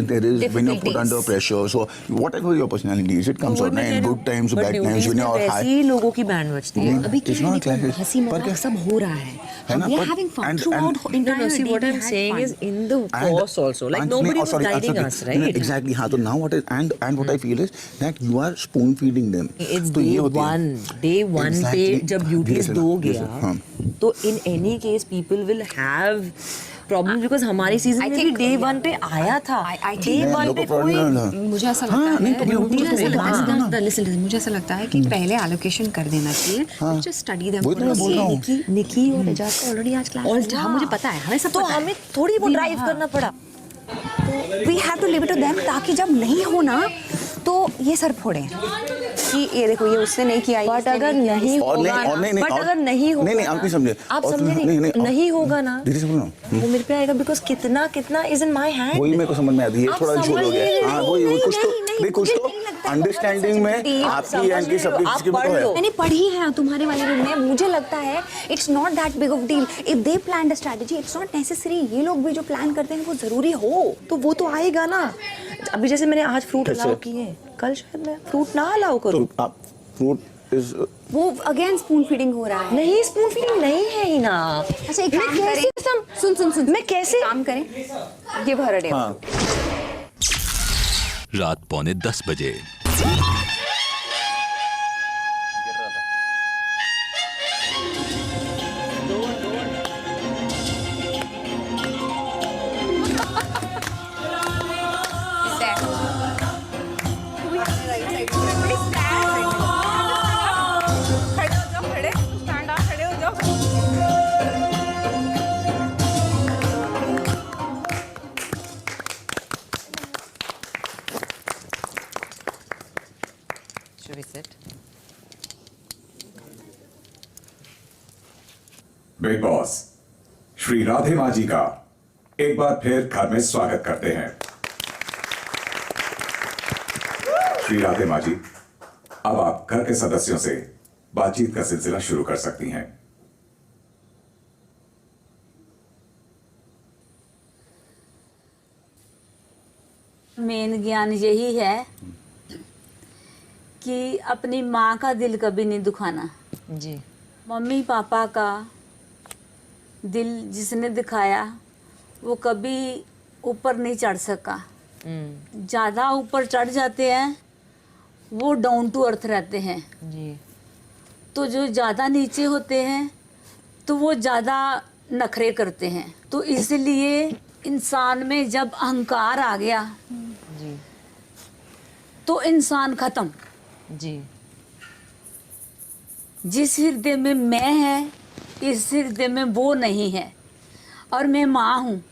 Speaker 6: when you're put under pressure. So whatever your personality is, it comes out. In good times, bad times, when you're high.
Speaker 2: ऐसी लोगों की band बजती है.
Speaker 3: अभी क्या है, हंसी मजाक सब हो रहा है. We are having fun throughout entire day.
Speaker 2: What I'm saying is in the course also, like nobody was guiding us, right?
Speaker 6: Exactly. हाँ, तो now what is and what I feel is that you are spoon feeding them.
Speaker 2: It's day one पे जब beauties दो गया, तो in any case people will have problems because हमारी season में भी day one पे आया था. Day one पे कोई
Speaker 3: मुझे ऐसा लगता है कि पहले एलोकेशन कर देना चाहिए. Just study them.
Speaker 2: निकी और एजाज का ऑलरेडी आज क्लास.
Speaker 3: हाँ, मुझे पता है, हमें सब
Speaker 2: तो
Speaker 3: पता है.
Speaker 2: हमें थोड़ी वो ड्राइव करना पड़ा.
Speaker 3: We have to leave it to them ताकि जब नहीं हो ना तो ये सर फोड़े कि ये देखो ये उसने नहीं किया.
Speaker 2: बट अगर नहीं होगा
Speaker 6: आप नहीं समझे.
Speaker 2: आप समझे नहीं होगा ना वो मेरे पे आएगा because कितना is in my hand.
Speaker 6: वही मेरे को समझ में आती है. थोड़ा झोल हो गया. हाँ वही कुछ तो अंडरस्टैंडिंग में आपकी एंड की सबकी चीज़ में तो है.
Speaker 3: मैंने पढ़ी है तुम्हारे वाले रूम में. मुझे लगता है it's not that big of deal. If they plan a strategy it's not necessary ये लोग भी जो प्लान करते हैं वो जरूरी हो
Speaker 2: तो वो तो आएगा ना. अभी जैसे मैंने आज फ्रूट अलाउ किए, कल शायद मैं फ्रूट ना अलाउ करूं.
Speaker 6: तो आप फ्रूट इज
Speaker 3: वो अगेन स्पून फीडिंग हो रहा है.
Speaker 2: नहीं स्पून फीडिंग नहीं है ही ना.
Speaker 3: अच्छा एक काम करें. सुन
Speaker 2: मैं कैसे
Speaker 3: काम करें. Give her a day.
Speaker 1: रात 9:45 बजे.
Speaker 2: Should we sit?
Speaker 7: Big boss Shri Radhe माँ जी का एक बार फिर घर में स्वागत करते हैं. श्री राधे माँ जी, अब आप घर के सदस्यों से बातचीत का सिलसिला शुरू कर सकती हैं.
Speaker 12: मेन ज्ञान यही है कि अपनी माँ का दिल कभी नहीं दुखाना.
Speaker 2: जी.
Speaker 12: मम्मी पापा का दिल जिसने दिखाया वो कभी ऊपर नहीं चढ़ सका. ज़्यादा ऊपर चढ़ जाते हैं वो डाउन टू अर्थ रहते हैं.
Speaker 2: जी.
Speaker 12: तो जो ज़्यादा नीचे होते हैं तो वो ज़्यादा नखरे करते हैं. तो इसलिए इंसान में जब अहंकार आ गया
Speaker 2: जी
Speaker 12: तो इंसान खत्म.
Speaker 2: जी.
Speaker 12: जिस हृदय में मैं है इस हृदय में वो नहीं है. और मैं माँ हूँ.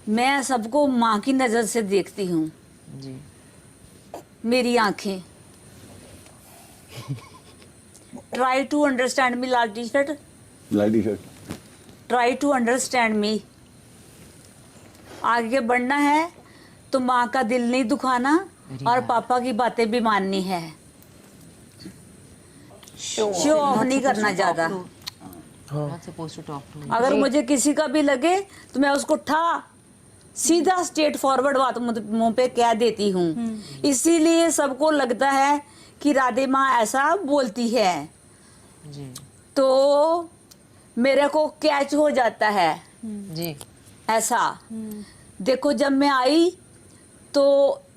Speaker 12: मैं सबको माँ की नज़र से देखती हूँ.
Speaker 2: जी.
Speaker 12: मेरी आंखें. Try to understand me. लाल T shirt. Try to understand me. आगे बढ़ना है तो माँ का दिल नहीं दुखाना और पापा की बातें भी माननी है. शो ऑफ नहीं करना ज़्यादा. अगर मुझे किसी का भी लगे तो मैं उसको सीधा स्ट्रेट फॉरवर्ड बात मुंह पे कह देती हूँ. इसीलिए सबको लगता है कि राधे माँ ऐसा बोलती है.
Speaker 2: जी.
Speaker 12: तो मेरे को कैच हो जाता है.
Speaker 2: जी.
Speaker 12: ऐसा देखो जब मैं आई तो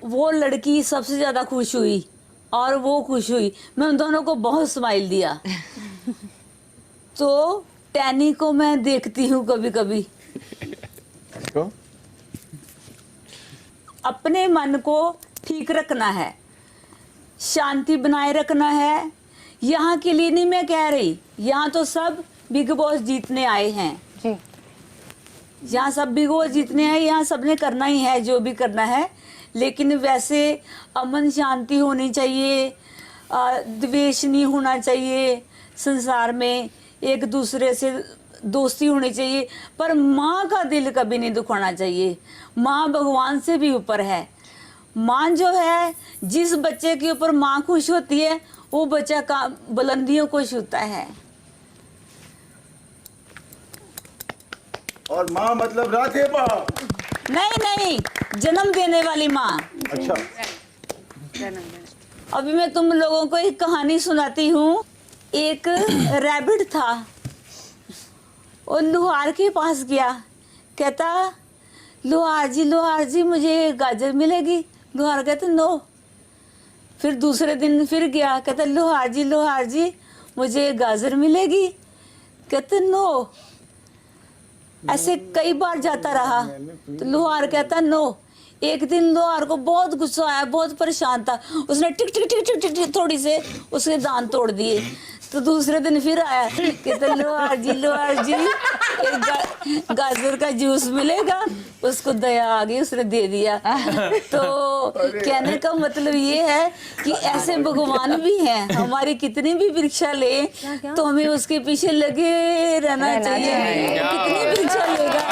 Speaker 12: वो लड़की सबसे ज़्यादा खुश हुई और वो खुश हुई। मैं उन दोनों को बहुत स्माइल दिया। तो टैनी को मैं देखती हूँ कभी कभी। अपने मन को ठीक रखना है, शांति बनाए रखना है। यहाँ के लिए नहीं मैं कह रही, यहाँ तो सब बिग बॉस जीतने आए हैं। यहाँ सब बिग बॉस जीतने हैं, यहाँ सबने करना ही है जो भी करना है। लेकिन वैसे अमन शांति होनी चाहिए, द्वेष नहीं होना चाहिए संसार में, एक दूसरे से दोस्ती होनी चाहिए। पर माँ का दिल कभी नहीं दुखाना चाहिए। माँ भगवान से भी ऊपर है। माँ जो है, जिस बच्चे के ऊपर माँ खुश होती है वो बच्चा का बुलंदियों को छूता है।
Speaker 6: और माँ मतलब राधे माँ?
Speaker 12: नहीं, जन्म देने वाली माँ।
Speaker 6: अच्छा।
Speaker 12: अभी मैं तुम लोगों को एक कहानी सुनाती हूँ। एक रैबिट था, वो लोहार के पास गया, कहता लोहार जी मुझे गाजर मिलेगी? लोहार कहते नो। फिर दूसरे दिन फिर गया, कहता लोहार जी मुझे गाजर मिलेगी? कहते नो। ऐसे कई बार जाता रहा तो लोहार कहता नो। एक दिन लोहार को बहुत गुस्सा आया, बहुत परेशान था। उसने टिक टिक टिक टिक टिक थोड़ी से उसके दांत तोड़ दिए। तो दूसरे दिन फिर आया, कहते लोहार जी एक गाजर का जूस मिलेगा? उसको दया आ गई, उसने दे दिया। तो कहने का मतलब ये है कि ऐसे भगवान भी हैं। हमारी कितनी भी परीक्षा ले तो हमें उसके पीछे लगे रहना चाहिए। कितनी परीक्षा लेगा,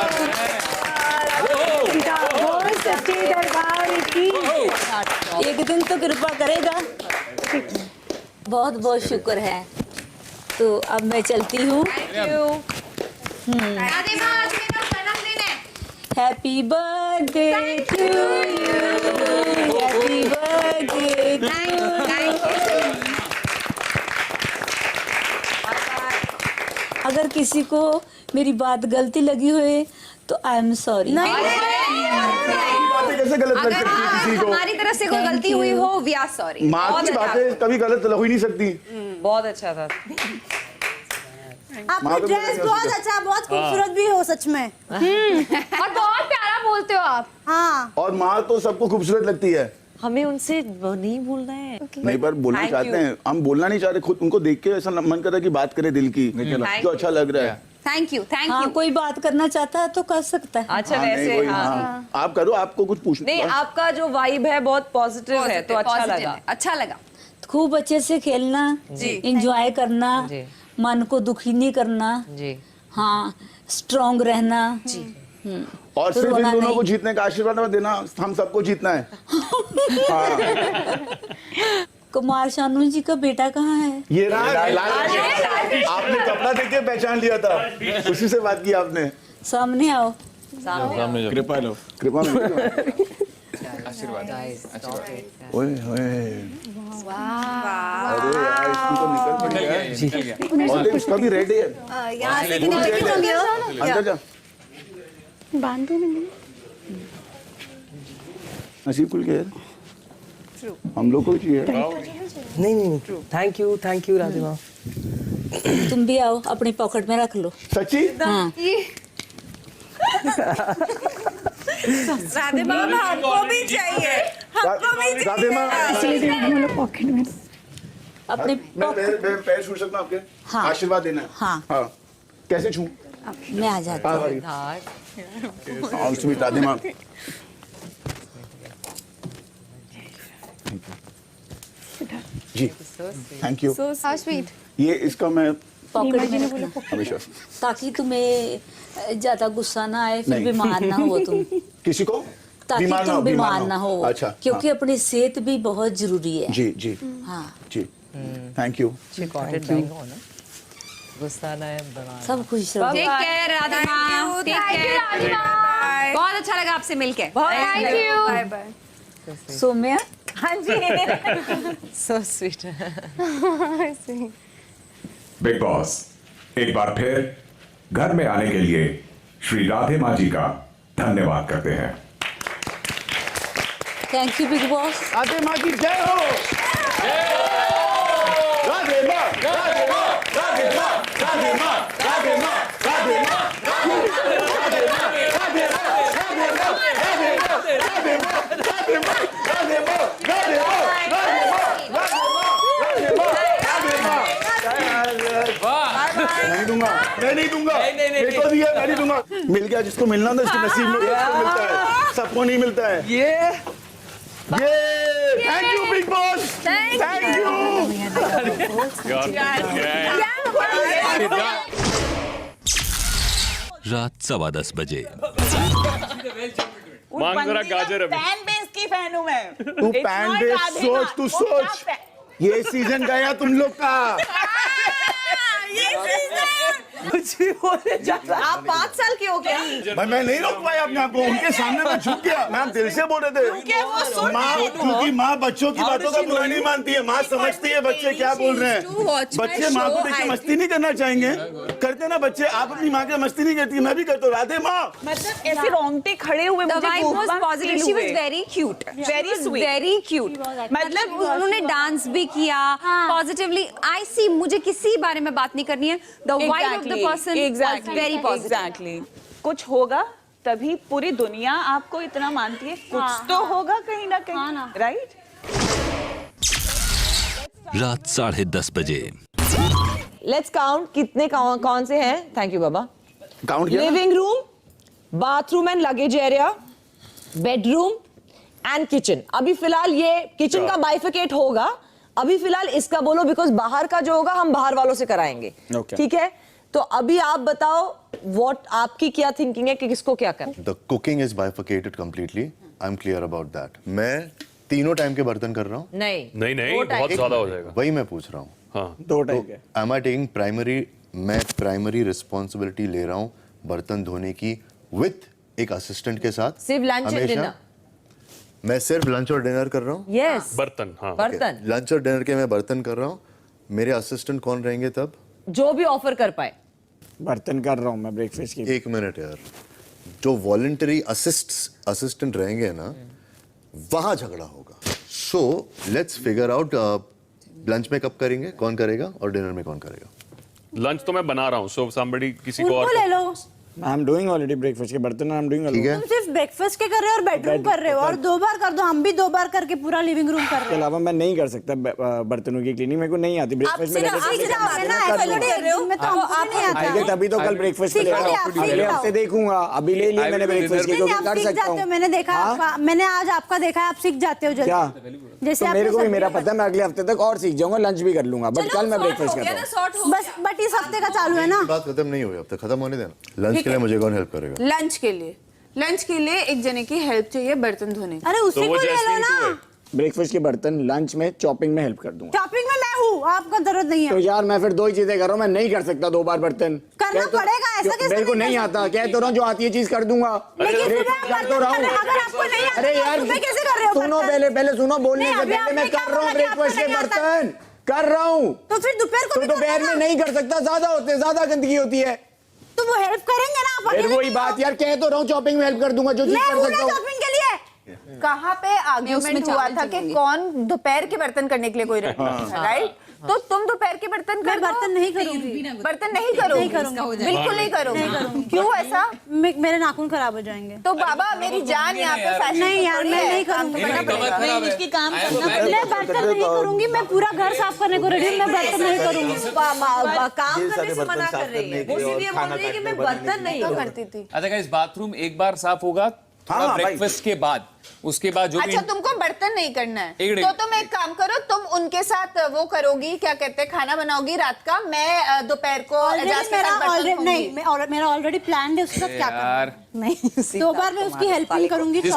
Speaker 12: एक दिन तो कृपा करेगा। बहुत बहुत शुक्र है। तो अब मैं चलती हूँ। Happy birthday to you, happy birthday to you. अगर किसी को मेरी बात गलती लगी हुई तो आई एम सॉरी।
Speaker 6: कैसे गलत लग सकती है किसी को?
Speaker 2: हमारी तरफ से कोई गलती हुई हो, वी आर सॉरी।
Speaker 6: माँ की बातें कभी गलत हो ही नहीं सकती।
Speaker 2: बहुत अच्छा था।
Speaker 8: आपका ड्रेस बहुत अच्छा, बहुत खूबसूरत भी हो सच में।
Speaker 3: और बहुत प्यारा बोलते हो आप।
Speaker 8: हाँ।
Speaker 6: और माँ तो सबको खूबसूरत लगती है।
Speaker 2: हमें उनसे नहीं भूलना है।
Speaker 6: नहीं, पर बोलना चाहते हैं हम, बोलना नहीं चाहते। खुद उनको देख के ऐसा मन कर रहा है कि बात करें दिल की, जो अच्छा लग रहा है।
Speaker 3: Thank you.
Speaker 12: हाँ, कोई बात करना चाहता है तो कर सकता है।
Speaker 2: अच्छा, वैसे
Speaker 6: हाँ, आप करो, आपको कुछ पूछना
Speaker 2: नहीं, आपका जो वाइब है बहुत पॉजिटिव है, तो अच्छा लगा।
Speaker 12: खूब अच्छे से खेलना, एंजॉय करना, मन को दुखी नहीं करना जी। हाँ, स्ट्रॉन्ग रहना जी।
Speaker 6: और सिर्फ इन दोनों को जीतने का आशीर्वाद देना, हम सबको जीतना है। हाँ।
Speaker 12: कुमार शानू जी का बेटा कहाँ है?
Speaker 6: ये रहा। आपने कपड़ा देख के पहचान लिया था, उसी से बात की आपने।
Speaker 12: सामने आओ।
Speaker 11: सामने कृपा लो,
Speaker 6: कृपा
Speaker 4: आशीर्वाद।
Speaker 6: ओए अरे यार, इसकी तो निकल पड़ी है। और देख, उसका भी रेड है। अंदर जा,
Speaker 8: बांधो नहीं।
Speaker 6: नसीब खुल गया, हम लोग को चाहिए।
Speaker 13: नहीं, थैंक यू राधिमा।
Speaker 12: तुम भी आओ, अपनी पॉकेट में रख लो।
Speaker 6: सच्ची?
Speaker 12: हाँ।
Speaker 2: राधिमा, हमको भी चाहिए,
Speaker 6: राधिमा,
Speaker 8: पॉकेट में
Speaker 12: अपने
Speaker 6: मैं पैर छू सकता हूँ आपके?
Speaker 12: हाँ।
Speaker 6: आशीर्वाद देना है।
Speaker 12: हाँ।
Speaker 6: कैसे छू?
Speaker 12: मैं आ जाती हूँ।
Speaker 6: राधिमा, जी थैंक यू।
Speaker 3: So sweet.
Speaker 6: ये इसका मैं
Speaker 12: पॉकेट में रखना,
Speaker 6: हमेशा,
Speaker 12: ताकि तुम्हें ज्यादा गुस्सा ना आए, फिर
Speaker 6: नहीं।
Speaker 12: बीमार ना हो तुम।
Speaker 6: किसी को
Speaker 12: ताकि तुम बीमार ना हो।
Speaker 6: अच्छा,
Speaker 12: क्योंकि अपनी सेहत भी बहुत जरूरी है।
Speaker 6: जी जी
Speaker 12: हाँ
Speaker 6: जी, थैंक यू।
Speaker 2: गुस्सा ना है,
Speaker 12: सब खुश रहो।
Speaker 3: Take care Radhima, take care. बहुत अच्छा लगा आपसे मिलके। Thank you. Bye bye.
Speaker 12: Saumya,
Speaker 2: हाँ जी, सो स्वीट।
Speaker 7: बिग बॉस एक बार फिर घर में आने के लिए श्री राधे माँ जी का धन्यवाद करते हैं।
Speaker 12: Thank you big boss.
Speaker 6: Radhe माँ की जय हो। राधे माँ, राधे माँ, राधे माँ, राधे माँ, राधे माँ, राधे माँ, राधे माँ, राधे माँ, राधे माँ, राधे माँ, राधे माँ, राधे माँ, राधे माँ, राधे माँ, राधे माँ, राधे माँ, राधे माँ, राधे माँ। नहीं दूंगा, मैं नहीं दूंगा, मेरे को दिया, मैं नहीं दूंगा। मिल गया जिसको मिलना था, उसके नसीब में उसको मिलता है, सबको नहीं मिलता है। ये thank you big boss, thank you.
Speaker 1: रात 10:15 बजे।
Speaker 11: मांग जरा गाजर अभी।
Speaker 2: फैन बेस की फैन हूं मैं।
Speaker 6: तू पैन बेस सोच, तू सोच, ये सीजन गया तुम लोग का।
Speaker 2: कुछ भी बोले जा रहा। आप 5 साल के हो क्या?
Speaker 6: भाई मैं नहीं रोक पाया अपने आप को, उनके सामने मैं झुक गया। मैम दिल से बोल रहे थे माँ, क्योंकि माँ बच्चों की बातों का बुरा नहीं मानती है, माँ समझती है बच्चे क्या बोल रहे हैं। बच्चे माँ को देख के मस्ती नहीं करना चाहेंगे, करते ना बच्चे। आप अपनी माँ के मस्ती नहीं करती, मैं भी करता हूँ। राधे माँ
Speaker 2: मतलब ऐसे रोंगटे खड़े हुए मुझे
Speaker 3: she was very cute,
Speaker 2: very sweet,
Speaker 3: very cute. मतलब उन्होंने डांस भी किया पॉजिटिवली। आई सी, मुझे किसी बारे में बात नहीं करनी है। The vibe of the person was very positive.
Speaker 2: Exactly. कुछ होगा तभी पूरी दुनिया आपको इतना मानती है, कुछ तो होगा कहीं ना कहीं, राइट?
Speaker 1: रात 10:30 बजे।
Speaker 2: लेट्स काउंट कितने कौन से हैं। Thank you Baba.
Speaker 6: काउंट किया।
Speaker 2: Living room, bathroom and luggage area, bedroom and kitchen. अभी फिलहाल ये किचन का बाइफिकेट होगा, अभी फिलहाल इसका बोलो, बिकॉज बाहर का जो होगा हम बाहर वालों से कराएंगे। ठीक है, तो अभी आप बताओ व्हाट आपकी क्या थिंकिंग है कि किसको क्या करना।
Speaker 9: The cooking is bifurcated completely, I am clear about that. मैं तीनों टाइम के बर्तन कर रहा हूँ।
Speaker 11: नहीं बहुत ज्यादा हो जाएगा।
Speaker 9: वही मैं पूछ रहा हूँ।
Speaker 11: हाँ,
Speaker 10: 2 टाइम के।
Speaker 9: एम आई टेकिंग प्राइमरी, मैं प्राइमरी रिस्पॉन्सिबिलिटी ले रहा हूँ बर्तन धोने की विथ एक असिस्टेंट के साथ।
Speaker 2: सिर्फ लंच एंड डिनर?
Speaker 9: मैं सिर्फ लंच और डिनर कर रहा हूँ।
Speaker 2: यस,
Speaker 11: बर्तन। हाँ,
Speaker 2: बर्तन।
Speaker 9: लंच और डिनर के मैं बर्तन कर रहा हूँ। मेरे असिस्टेंट कौन रहेंगे तब?
Speaker 2: जो भी ऑफर कर पाए।
Speaker 5: बर्तन कर रहा हूँ मैं ब्रेकफास्ट की।
Speaker 9: एक मिनट यार, जो वॉलंटरी असिस्टेंट रहेंगे ना, वहां झगड़ा होगा। So let's figure out lunch में कब करेंगे, कौन करेगा, और डिनर में कौन करेगा।
Speaker 11: लंच तो मैं बना रहा हूँ, सो समबडी किसी को और
Speaker 8: ले लो।
Speaker 5: I am doing already breakfast के बर्तन। I am doing.
Speaker 9: ठीक है,
Speaker 8: तुम सिर्फ ब्रेकफास्ट के कर रहे हो और बेडरूम कर रहे हो, और 2 बार कर दो, हम भी 2 बार करके पूरा लिविंग रूम कर रहे हैं।
Speaker 5: के अलावा मैं नहीं कर सकता बर्तनों की क्लीनिंग, मेरे को नहीं आती। ब्रेकफास्ट में तभी तो कल ब्रेकफास्ट अगले हफ्ते देखूंगा। अभी ले लिया मैंने ब्रेकफास्ट की, क्योंकि कर सकता हूँ।
Speaker 8: मैंने देखा, मैंने आज आपका देखा है, आप सीख जाते हो जल्दी।
Speaker 5: क्या
Speaker 8: जैसे
Speaker 5: मेरे को भी मेरा पता है, मैं अगले हफ्ते तक और सीख जाऊंगा, लंच भी कर लूंगा, बट कल मैं ब्रेकफास्ट कर रहा हूँ
Speaker 8: बस। बट इस हफ्ते का चालू है ना,
Speaker 9: बात खत्म नहीं हुई, अब तक खत्म होने देना। लंच के लिए मुझे कौन हेल्प करेगा?
Speaker 3: लंच के लिए एक जने की हेल्प चाहिए बर्तन धोने।
Speaker 8: अरे उसी को ले लो ना।
Speaker 5: ब्रेकफास्ट के बर्तन लंच में चॉपिंग में हेल्प कर दूंगा।
Speaker 8: शॉपिंग में मैं हूँ, आपको जरूरत नहीं है।
Speaker 5: तो यार मैं फिर 2 ही चीजें कर रहा हूँ, मैं नहीं कर सकता 2 बार बर्तन।
Speaker 8: करना पड़ेगा, ऐसा कैसे?
Speaker 5: मेरे को नहीं आता, कह तो रहा हूँ जो आती है चीज कर दूंगा। कर तो रहा हूँ। अरे यार सुनो, पहले सुनो, बोलने से पहले मैं कर रहा हूँ ब्रेकफास्ट के बर्तन कर रहा हूँ।
Speaker 8: तो फिर
Speaker 5: दोपहर में नहीं कर सकता, ज्यादा होते, ज्यादा गंदगी होती है।
Speaker 8: तो वो हेल्प करेंगे ना।
Speaker 5: फिर वही बात यार, कह तो रहा हूँ चॉपिंग में हेल्प कर दूंगा, जो चीज कर सकता हूँ।
Speaker 8: शॉपिंग के लिए
Speaker 3: कहाँ पे आर्ग्यूमेंट हुआ था कि कौन दोपहर के बर्तन करने के लिए कोई राइट? तो तुम दोपहर के बर्तन कर,
Speaker 8: बर्तन नहीं करूंगी,
Speaker 3: बर्तन नहीं करोगी, बिल्कुल नहीं करोगी। क्यों ऐसा?
Speaker 8: मेरे नाखून खराब हो जाएंगे।
Speaker 3: तो बाबा मेरी जान यहाँ पे फैशन
Speaker 8: नहीं यार, मैं नहीं करूंगी।
Speaker 2: मुझकी काम करना पड़ेगा।
Speaker 8: मैं बर्तन नहीं करूंगी, मैं पूरा घर साफ करने को रेडी हूँ, मैं बर्तन नहीं करूंगी।
Speaker 2: काम करने से मना कर रही है, वो सीधे बोल रही है कि मैं बर्तन नहीं
Speaker 3: करती थी।
Speaker 4: अच्छा गाइस, बाथरूम एक बार साफ होगा ब्रेकफास्ट के बाद, उसके बाद जो
Speaker 3: अच्छा तुमको बर्तन नहीं करना है तो तुम एक काम करो, तुम उनके साथ वो करोगी, क्या कहते हैं, खाना बनाओगी रात का, मैं दोपहर को
Speaker 8: मेरा ऑलरेडी प्लान है उसके साथ क्या करना। नहीं 2 बार मैं उसकी हेल्प नहीं करूंगी।
Speaker 3: कि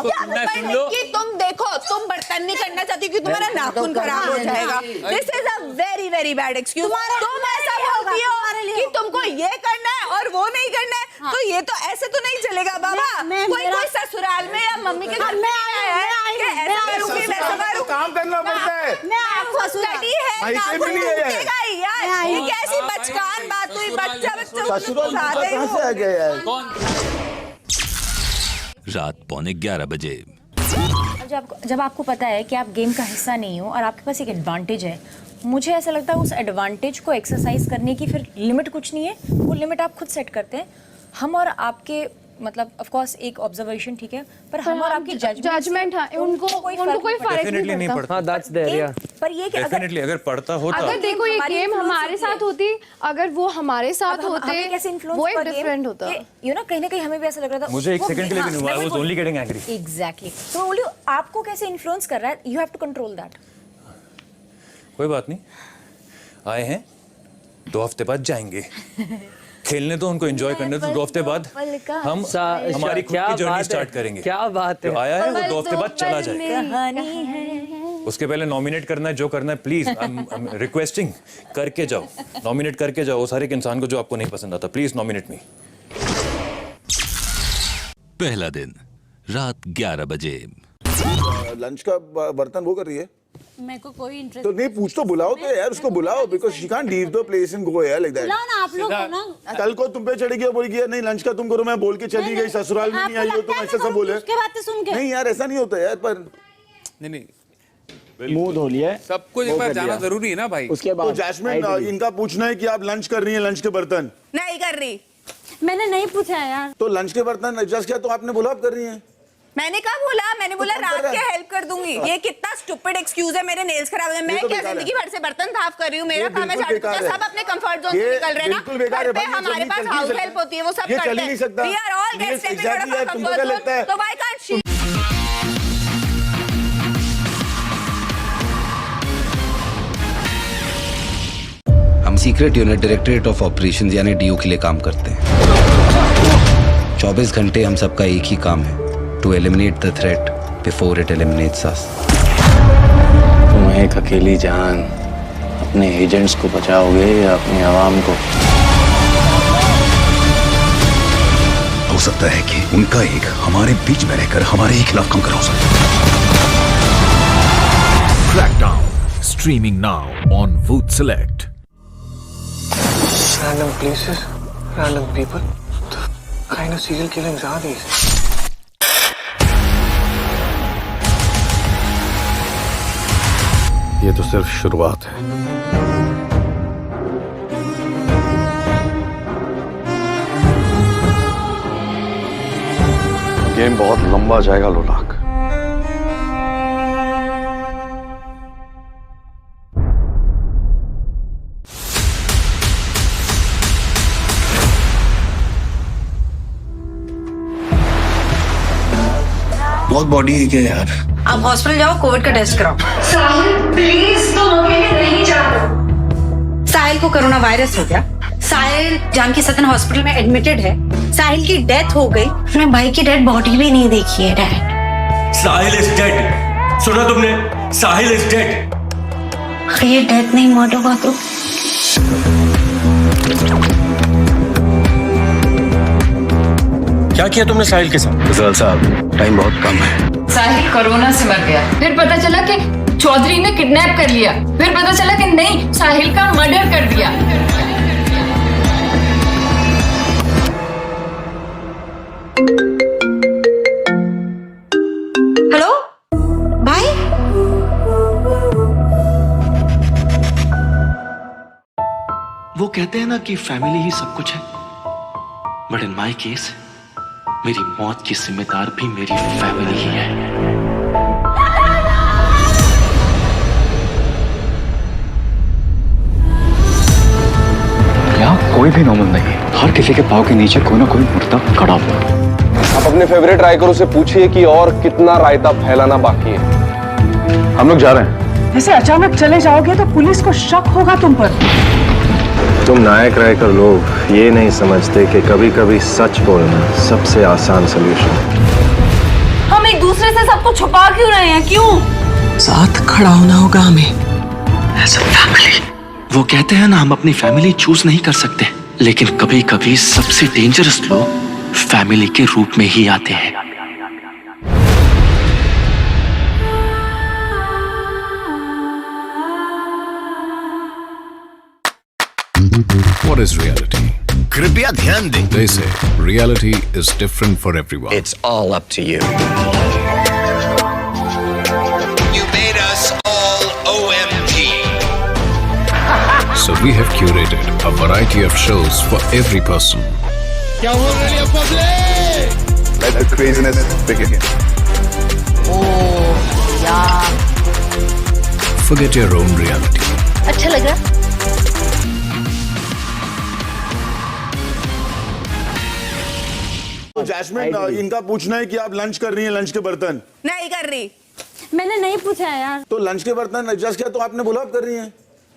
Speaker 3: तुम देखो, तुम बर्तन नहीं करना चाहती कि तुम्हारा नाखून खराब हो जाएगा। This is a very very bad excuse. तुम ऐसा बोलती हो कि तुमको ये करना है और वो नहीं करना है, तो ये तो ऐसे तो नहीं चलेगा बाबा। कोई ससुराल में या मम्मी के घर में
Speaker 6: काम करना पड़ता है।
Speaker 3: मैं आपको स्टडी है, ये कैसी बचकान बात हुई? बच्चा बच्चों
Speaker 6: कहाँ से आ गया यार?
Speaker 1: रात 11:45 बजे।
Speaker 8: जब आपको पता है कि आप गेम का हिस्सा नहीं हो और आपके पास एक एडवांटेज है, मुझे ऐसा लगता है उस एडवांटेज को एक्सरसाइज करने की फिर लिमिट कुछ नहीं है, वो लिमिट आप खुद सेट करते हैं। हम और आपके मतलब ऑफ कोर्स एक ऑब्जर्वेशन ठीक है, पर हम और आपकी
Speaker 3: जजमेंट उनको कोई फर्क
Speaker 13: नहीं पड़ता। हाँ, that's there, yeah.
Speaker 8: पर ये कि
Speaker 1: डेफिनेटली अगर पढ़ता होता,
Speaker 3: अगर देखो ये गेम हमारे साथ होती, अगर वो हमारे साथ होते, वो एक डिफरेंट होता।
Speaker 8: यू नो कहीं ना कहीं हमें भी ऐसा लग रहा था,
Speaker 1: मुझे एक सेकंड के लिए भी नहीं हुआ, I was only getting angry.
Speaker 8: Exactly. तो बोलियो आपको कैसे इन्फ्लुएंस कर रहा है, you have to control that.
Speaker 1: कोई बात नहीं, आए हैं 2 हफ्ते बाद जाएंगे। खेलने तो उनको एंजॉय करने तो 2 हफ्ते बाद हम हमारी खुद की जर्नी स्टार्ट करेंगे।
Speaker 13: क्या बात है।
Speaker 1: तो आया है वो 2 हफ्ते बाद चला जाएगा। उसके पहले नॉमिनेट करना है, जो करना है प्लीज, आई एम रिक्वेस्टिंग, करके जाओ, नॉमिनेट करके जाओ उस हर एक इंसान को जो आपको नहीं पसंद आता, प्लीज नॉमिनेट मी। पहला दिन रात 11 बजे।
Speaker 6: लंच का बर्तन वो कर रही है,
Speaker 12: मेरे को कोई इंटरेस्ट
Speaker 6: तो नहीं पूछ तो बुलाओ तो यार, उसको बुलाओ, because she can't leave the place and go यार लाइक दैट।
Speaker 12: ना आप लोग हो ना,
Speaker 6: कल को तुम पे चढ़ेगी और बोलेगी नहीं लंच का तुम करो, मैं बोल के चली गई, ससुराल में नहीं आई हो, तुम ऐसा सब बोले।
Speaker 8: उसके बातें सुन के
Speaker 6: नहीं यार ऐसा नहीं होता यार, पर
Speaker 4: नहीं
Speaker 5: मुंह धो लिया,
Speaker 4: सब कुछ एक बार जाना जरूरी है ना भाई।
Speaker 5: उसके
Speaker 6: तो
Speaker 5: बाद
Speaker 6: जैस्मिन इनका पूछना है कि आप लंच कर रही हैं, लंच के बर्तन
Speaker 3: नहीं कर रही।
Speaker 8: मैंने नहीं पूछा यार।
Speaker 6: तो लंच के बर्तन एडजस्ट किया तो आपने बोला आप कर रही हैं।
Speaker 3: मैंने कहा बोला, मैंने बोला
Speaker 6: कौन
Speaker 3: रात
Speaker 6: कर रहा
Speaker 3: के
Speaker 6: है?
Speaker 3: हेल्प कर दूंगी। ये कितना स्टूपिड एक्सक्यूज है, मेरे नेल्स खराब है, मैं
Speaker 6: तो
Speaker 3: क्या
Speaker 6: बेकार है।
Speaker 3: जिंदगी भर से बर्तन साफ कर रही हूँ, मेरा काम है
Speaker 6: बिल्कुल
Speaker 3: झाड़ू
Speaker 6: बेकार
Speaker 3: पोछा,
Speaker 6: है।
Speaker 3: सब अपने कंफर्ट जोन से
Speaker 6: ये
Speaker 3: निकल रहे हैं ना।
Speaker 6: बिल्कुल बेकार है
Speaker 3: घर पे
Speaker 6: भाई, ये
Speaker 3: हमारे
Speaker 6: चल
Speaker 3: पास
Speaker 6: नहीं
Speaker 3: हाउस
Speaker 6: सकता।
Speaker 3: हेल्प होती है, वो सब
Speaker 6: ये
Speaker 3: करते
Speaker 6: चल ही नहीं सकता।
Speaker 3: हैं। We are all
Speaker 6: Yes,
Speaker 3: guest stepping out
Speaker 6: exactly
Speaker 3: of our
Speaker 6: यार, तुमको
Speaker 3: comfort
Speaker 6: क्या लगता है?
Speaker 3: zone, तो why can't she?
Speaker 14: हम secret unit directorate of operations यानी डीओ के लिए काम करते हैं। 24 घंटे हम सबका एक ही काम है, to eliminate the threat before it eliminates us.
Speaker 5: तुम एक अकेली जान अपने एजेंट्स को बचाओगे या अपनी आवाम को?
Speaker 14: हो सकता है कि उनका एक हमारे बीच में रहकर हमारे ही खिलाफ कंकर हो सकता है।
Speaker 15: Crackdown, streaming now on Voot Select.
Speaker 5: Random places, random people. What kind of serial killings are these?
Speaker 15: ये तो सिर्फ शुरुआत है।
Speaker 9: गेम बहुत लंबा जाएगा लोलाक।
Speaker 14: बहुत बॉडी है क्या यार?
Speaker 8: आप हॉस्पिटल जाओ, कोविड का टेस्ट कराओ।
Speaker 3: साहिल प्लीज, तुम अकेले नहीं जाओ।
Speaker 8: साहिल को कोरोना वायरस हो गया, साहिल जानकी सदन हॉस्पिटल में एडमिटेड है, साहिल की डेथ हो गई। अपने भाई की डेड बॉडी भी नहीं देखी है डैड।
Speaker 15: Sahil is dead. सुना तुमने? साहिल इज डेड।
Speaker 8: अगर ये डेथ नहीं मर्डर हुआ तो?
Speaker 15: क्या किया तुमने साहिल के साथ?
Speaker 14: गुजराल साहब, टाइम बहुत कम है।
Speaker 3: साहिल कोरोना से मर गया, फिर पता चला कि चौधरी ने किडनैप कर लिया, फिर पता चला कि नहीं, साहिल का मर्डर कर दिया।
Speaker 8: हेलो भाई,
Speaker 5: वो कहते हैं ना कि फैमिली ही सब कुछ है, बट इन माय केस मेरी मौत की जिम्मेदार भी मेरी फैमिली ही है।
Speaker 14: यहाँ कोई भी नॉर्मल नहीं है, हर किसी के पाँव के नीचे कोई ना कोई मुर्दा खड़ा हुआ।
Speaker 9: आप अपने फेवरेट राइटर से पूछिए कि और कितना रायता फैलाना बाकी है। हम लोग जा रहे हैं।
Speaker 13: ऐसे अचानक चले जाओगे तो पुलिस को शक होगा तुम पर।
Speaker 9: तुम नायक रहकर लोग ये नहीं समझते कि कभी कभी सच बोलना सबसे आसान सलूशन है।
Speaker 3: हम एक दूसरे से सब कुछ छुपा क्यों रहे हैं, क्यों?
Speaker 13: साथ खड़ा होना होगा हमें एज अ फैमिली।
Speaker 5: वो कहते हैं ना, हम अपनी फैमिली चूज नहीं कर सकते, लेकिन कभी कभी सबसे डेंजरस लोग फैमिली के रूप में ही आते हैं।
Speaker 15: What is reality?
Speaker 14: कृपया ध्यान दें।
Speaker 15: They say reality is different for everyone.
Speaker 14: It's all up to you.
Speaker 16: we have curated a variety of shows for every person.
Speaker 15: क्या हो रहा है public?
Speaker 6: Let the craziness begin.
Speaker 8: यार
Speaker 16: Forget your own reality.
Speaker 8: अच्छा लग रहा।
Speaker 6: तो jasmine, इनका पूछना है कि आप लंच कर रही हैं, लंच के बर्तन।
Speaker 2: नहीं कर रही।
Speaker 12: मैंने नहीं पूछा है यार।
Speaker 6: तो लंच के बर्तन एडजस्ट किया तो आपने बोला आप कर रही हैं।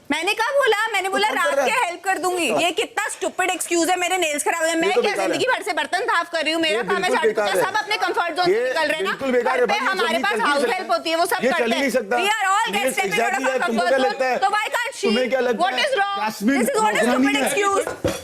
Speaker 2: मैंने कहा बोला, मैंने बोला
Speaker 6: कौन
Speaker 2: रात
Speaker 6: कर रहा
Speaker 2: के
Speaker 6: है?
Speaker 2: हेल्प कर दूंगी। ये कितना स्टूपिड एक्सक्यूज है, मेरे नेल्स खराब है, मैं
Speaker 6: तो
Speaker 2: क्या
Speaker 6: बेकार है।
Speaker 2: जिंदगी भर से बर्तन साफ कर रही हूँ, मेरा
Speaker 6: ये
Speaker 2: काम है
Speaker 6: बिल्कुल
Speaker 2: झाड़ू
Speaker 6: बेकार
Speaker 2: पोछा,
Speaker 6: है।
Speaker 2: सब अपने कंफर्ट जोन से
Speaker 6: ये
Speaker 2: निकल रहे हैं ना।
Speaker 6: बिल्कुल बेकार है
Speaker 2: घर पे
Speaker 6: भाई, ये
Speaker 2: हमारे
Speaker 6: सब
Speaker 2: पास
Speaker 6: नहीं
Speaker 2: हाउस
Speaker 6: चल
Speaker 2: हेल्प होती है, वो सब
Speaker 6: ये
Speaker 2: करते
Speaker 6: चल ही नहीं सकता।
Speaker 2: हैं। We are all
Speaker 6: ये
Speaker 2: get stepping out of
Speaker 6: exactly
Speaker 2: our
Speaker 6: है, तुमको
Speaker 2: comfort
Speaker 6: क्या
Speaker 2: zone,
Speaker 6: लगता है?
Speaker 2: तो why can't she?
Speaker 6: तुम्हें क्या लगता
Speaker 2: What
Speaker 6: है?
Speaker 2: is wrong?
Speaker 6: Jasmin,
Speaker 2: This is what is
Speaker 6: नौकरानी
Speaker 2: stupid
Speaker 6: है।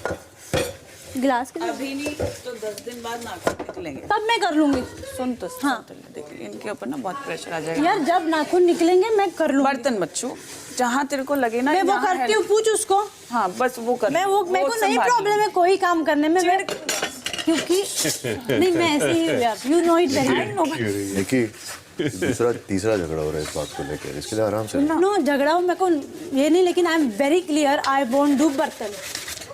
Speaker 12: गिलास
Speaker 2: excuse.
Speaker 12: अभी नहीं तो 10 दिन बाद नाखून निकलेंगे, तब मैं कर लूंगी। सुन तो हाँ,
Speaker 17: देखिए इनके ऊपर ना बहुत प्रेशर आ जाएगा।
Speaker 12: यार जब नाखून निकलेंगे मैं कर लूंगी।
Speaker 17: बर्तन बच्चों जहाँ तेरे को लगे ना,
Speaker 12: मैं वो
Speaker 17: यहाँ
Speaker 12: करती हूँ, पूछ उसको।
Speaker 17: हाँ बस वो कर।
Speaker 12: मैं वो मेरे को नहीं प्रॉब्लम है कोई काम करने में, मैं क्योंकि नहीं मैं ऐसे ही यार, यू नो इट वेरी।
Speaker 9: देखिए दूसरा तीसरा झगड़ा हो रहा है इस बात को लेकर, इसके लिए आराम से।
Speaker 12: नो झगड़ा हो मेरे को ये नहीं, लेकिन I am very clear, I won't do बर्तन।